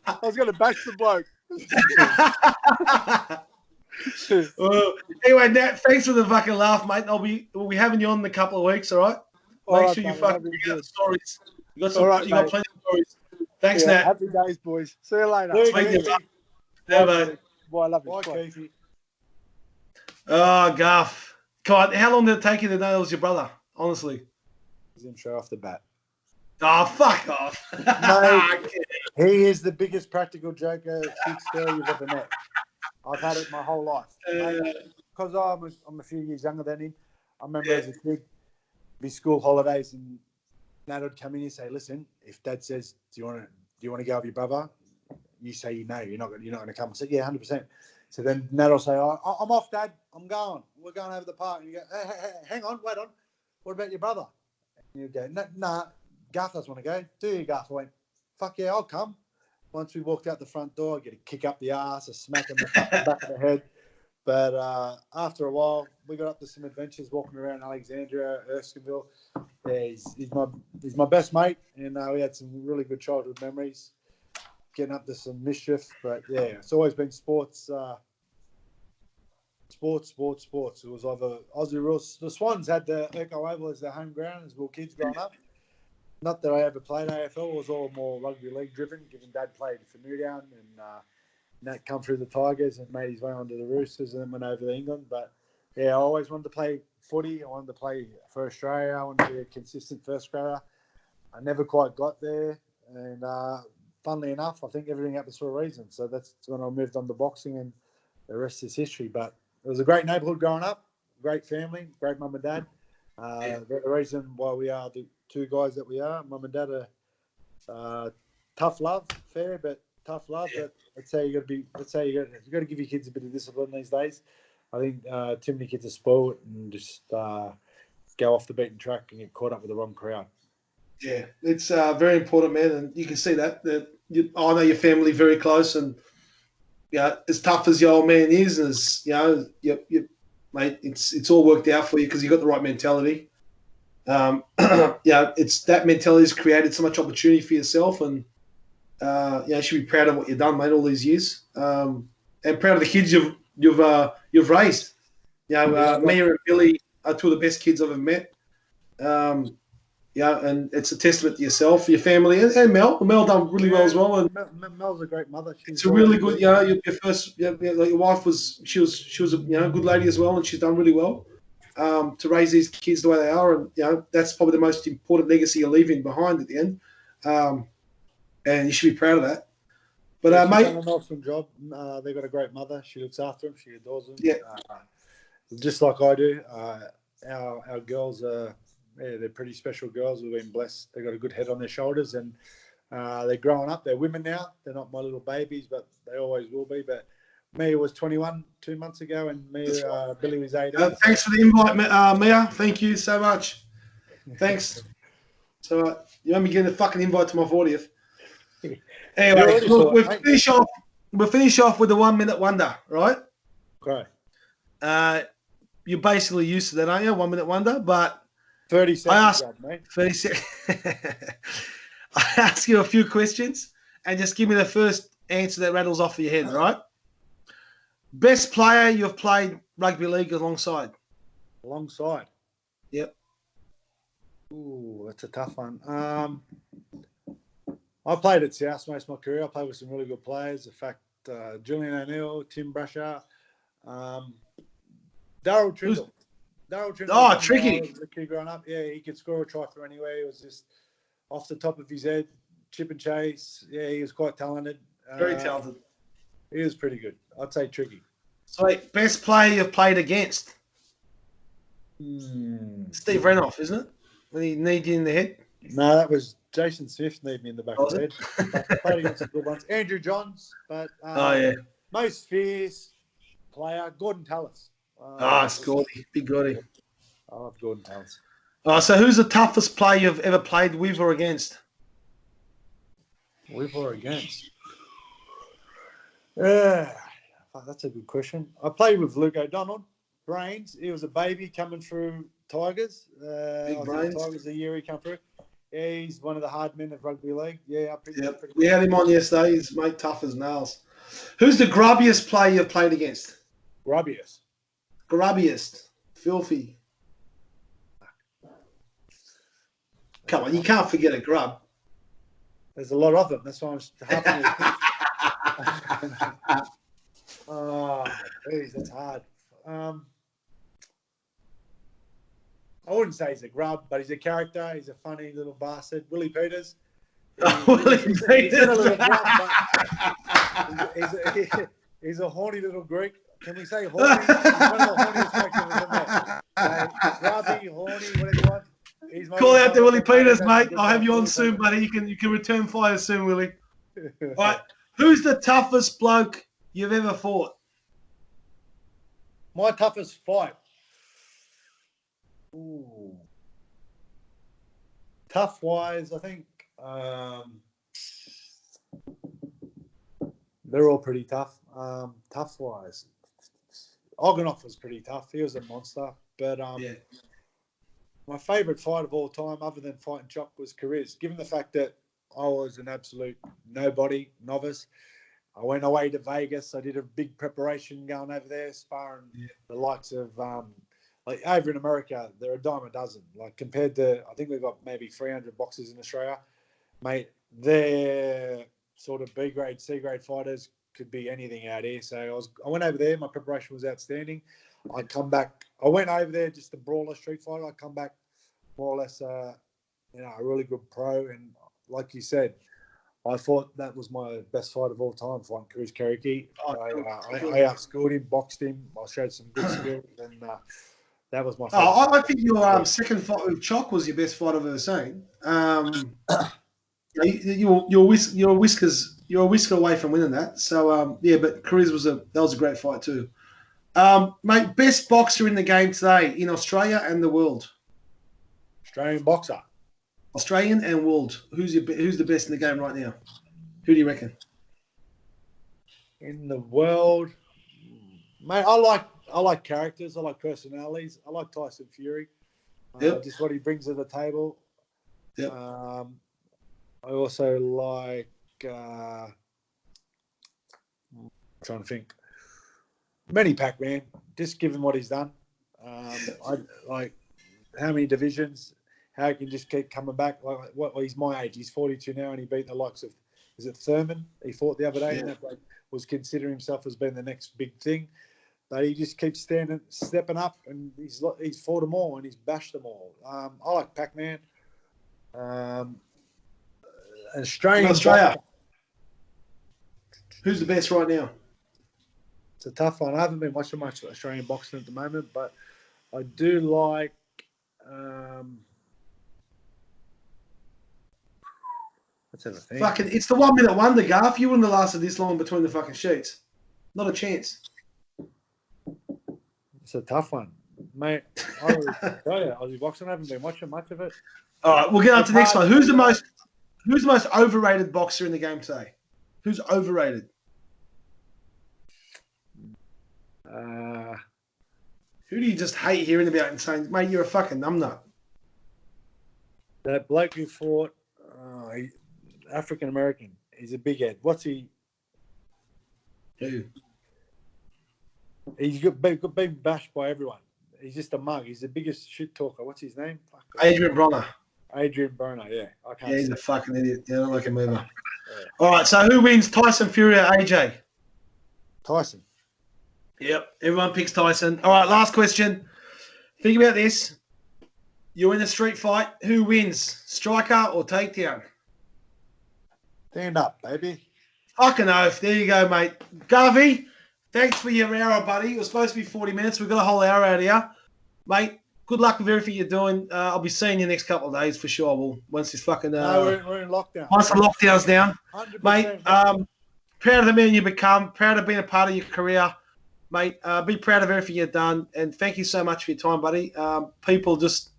I was going to bash the bloke. Well, anyway, Nat, thanks for the fucking laugh, mate. We'll be having you on in a couple of weeks, all right? Make sure you fucking bring out the stories. You got some, you got plenty of stories. Thanks, Nat. Happy days, boys. See you later. Yeah, mate. Boy, I love you. Bye, Keeffy. Oh, Garth. Come on, how long did it take you to know it was your brother? Honestly. He's in straight off the bat. Oh, fuck off. Mate, he is the biggest practical joker, kid story you've ever met. I've had it my whole life. Because I'm a few years younger than him. I remember as a kid, be school holidays, and Nat would come in and say, "Listen, if Dad says, do you want to go with your brother?" You say, "No, you're not going to come." I said, "Yeah, 100%." So then Nat will say, "I'm off, Dad. I'm going. We're going over the park." And you go, hey, hang on, wait on. What about your brother? And you go, "Nah, Garth doesn't want to go. Do you, Garth?" I went, "Fuck yeah, I'll come." Once we walked out the front door, I get a kick up the ass, a smack in the back of the head. But after a while, we got up to some adventures walking around Alexandria, Erskineville. Yeah, he's my best mate, and we had some really good childhood memories, getting up to some mischief. But yeah, it's always been sports. Sports. It was either Aussie rules. The Swans had the Echo Oval as their home ground as we were kids growing up. Not that I ever played AFL. It was all more rugby league driven, given Dad played for Newtown and Nat come through the Tigers and made his way onto the Roosters and then went over to England. But yeah, I always wanted to play footy. I wanted to play for Australia. I wanted to be a consistent first grader. I never quite got there. And funnily enough, I think everything happens for a reason. So that's when I moved on to boxing, and the rest is history. But it was a great neighbourhood growing up, great family, great mum and dad. The reason why we are the two guys that we are, mum and dad, are tough love, fair but tough love. But that's how you got to be. That's how you got to give your kids a bit of discipline these days. I think too many kids are spoiled and just go off the beaten track and get caught up with the wrong crowd. Yeah, it's very important, man, and you can see that. I know your family very close, and as tough as your old man is, and as mate, it's all worked out for you because you got the right mentality. It's that mentality has created so much opportunity for yourself, and you should be proud of what you've done, mate, all these years, and proud of the kids you've raised. Mia and Billy are two of the best kids I've ever met. And it's a testament to yourself, your family, and Mel. Mel done really well as well. And Mel's a great mother. It's a really good. Your first, like your wife was. She was a good lady as well, and she's done really well to raise these kids the way they are. And that's probably the most important legacy you're leaving behind at the end. And you should be proud of that. But mate, done an awesome job. They've got a great mother. She looks after them. She adores them. Yeah. Just like I do. Our girls are. Yeah, they're pretty special girls. We've been blessed. They've got a good head on their shoulders, and they're growing up. They're women now. They're not my little babies, but they always will be. But Mia was 21 2 months ago, and Billy was 18. Thanks for the invite, Mia. Thank you so much. Thanks. So you want me getting a fucking invite to my 40th? Anyway, look, we'll finish off with the 1 minute wonder, right? Okay. You're basically used to that, aren't you? 1 minute wonder, but 30 seconds, mate. 30 seconds. I ask you a few questions and just give me the first answer that rattles off your head, all right? Best player you've played rugby league alongside? Alongside? Yep. Ooh, that's a tough one. I played at South most of my career. I played with some really good players. In fact, Julian O'Neill, Tim Brasher, Darryl Trindle. Oh, tricky. The kid growing up, yeah, he could score a try from anywhere. He was just off the top of his head, chip and chase. Yeah, he was quite talented. Very talented. He was pretty good. I'd say tricky. Sweet. Best player you've played against? Steve Renoff, isn't it? When he kneed you in the head? No, that was Jason Smith kneed me in the back of the head. it? I played against some good ones. Andrew Johns, but Yeah. most fierce player, Gordon Tallis. It's Gordy. Big Gordy. I love Gordon Tallis. So who's the toughest player you've ever played with or against? With or against? That's a good question. I played with Luke O'Donnell. Brains. He was a baby coming through Tigers. Big Brains. Tigers the year he come through. Yeah, he's one of the hard men of rugby league. Yeah, pretty we had him on yesterday. He's mate tough as nails. Who's the grubbiest player you've played against? Grubbiest. Filthy. Come on, you can't forget a grub. There's a lot of them. That's why I'm happy. Oh, geez, that's hard. I wouldn't say he's a grub, but he's a character. He's a funny little bastard. Willie Peters. He's a little grub, but he's a horny little Greek. Can we say horny? He's one of the horniest characters I've met. Grubby, horny, whatever you want. Call out to Willie Peters, mate. I'll have you on soon, buddy. You can return fire soon, Willie. All right. Who's the toughest bloke you've ever fought? My toughest fight. Ooh. Tough wise, I think they're all pretty tough. Tough wise, Oganoff was pretty tough. He was a monster. But my favourite fight of all time, other than fighting Chock, was Kariz. Given the fact that I was an absolute nobody, novice, I went away to Vegas. I did a big preparation going over there, sparring the likes of, like over in America, they're a dime a dozen. Like compared to, I think we've got maybe 300 boxers in Australia. Mate, they're sort of B grade, C grade fighters, could be anything out here. So I went over there. My preparation was outstanding. I come back. I went over there just to brawl a street fighter. I come back more or less, a really good pro. And like you said, I thought that was my best fight of all time, fighting Kariz Kariuki. I outscored him, boxed him. I showed some good skills, and that was my favorite. I think your second fight with Chock was your best fight I've ever seen. You're a whisker away from winning that. So but Kariz was a great fight too. Mate, best boxer in the game today in Australia and the world. Australian boxer. Australian and world. Who's the best in the game right now? Who do you reckon? In the world, mate, I like characters. I like personalities. I like Tyson Fury. Just what he brings to the table. Yep. I also like. I'm trying to think. Manny Pacquiao, just given what he's done. I like how many divisions, how he can just keep coming back. He's my age. He's 42 now, and he beat the likes of, is it Thurman? He fought the other day, and that bloke was considering himself as being the next big thing. But he just keeps stepping up, and he's fought them all, and he's bashed them all. I like Pac-Man. Australia. Who's the best right now? It's a tough one. I haven't been watching much Australian boxing at the moment, but I do like. Let's have a think. Fucking, it's the 1 minute wonder, Garth. You wouldn't have lasted this long between the fucking sheets. Not a chance. It's a tough one, mate. I would tell you, Aussie boxing. I haven't been watching much of it. All right, we'll get on to the next one. Who's the most overrated boxer in the game today? Who's overrated? Who do you just hate hearing about and saying, mate, you're a fucking numbnut? That bloke who fought, African American. He's a big head. What's he? Who? He's been bashed by everyone. He's just a mug. He's the biggest shit talker. What's his name? Adrian Bronner. Adrian Bronner, yeah. He's a fucking idiot. Yeah, I don't like him either. Yeah. All right, so who wins, Tyson Fury or AJ? Tyson. Yep, everyone picks Tyson. All right, last question. Think about this. You're in a street fight. Who wins? Striker or takedown? Stand up, baby. Fucking oath. There you go, mate. Garvey, thanks for your hour, buddy. It was supposed to be 40 minutes. We've got a whole hour out of here. Mate, good luck with everything you're doing. I'll be seeing you next couple of days for sure. Once this fucking... No, we're in lockdown. Once the lockdown's down. 100%. Mate, proud of the man you become. Proud of being a part of your career. Mate, be proud of everything you've done. And thank you so much for your time, buddy. People just...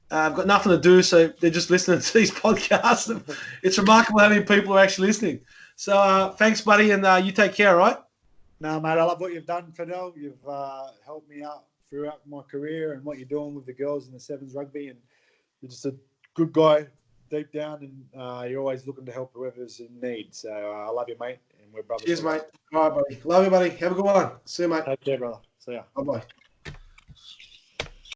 I've got nothing to do, so they're just listening to these podcasts. It's remarkable how many people are actually listening. So thanks, buddy, and you take care, all right? No, mate, I love what you've done, Fidel. You've helped me out throughout my career and what you're doing with the girls in the Sevens rugby. And you're just a good guy deep down, and you're always looking to help whoever's in need. So I love you, mate, and we're brothers. Cheers, mate. All right, buddy. Love you, buddy. Have a good one. See you, mate. Take care, brother. See ya. Bye-bye.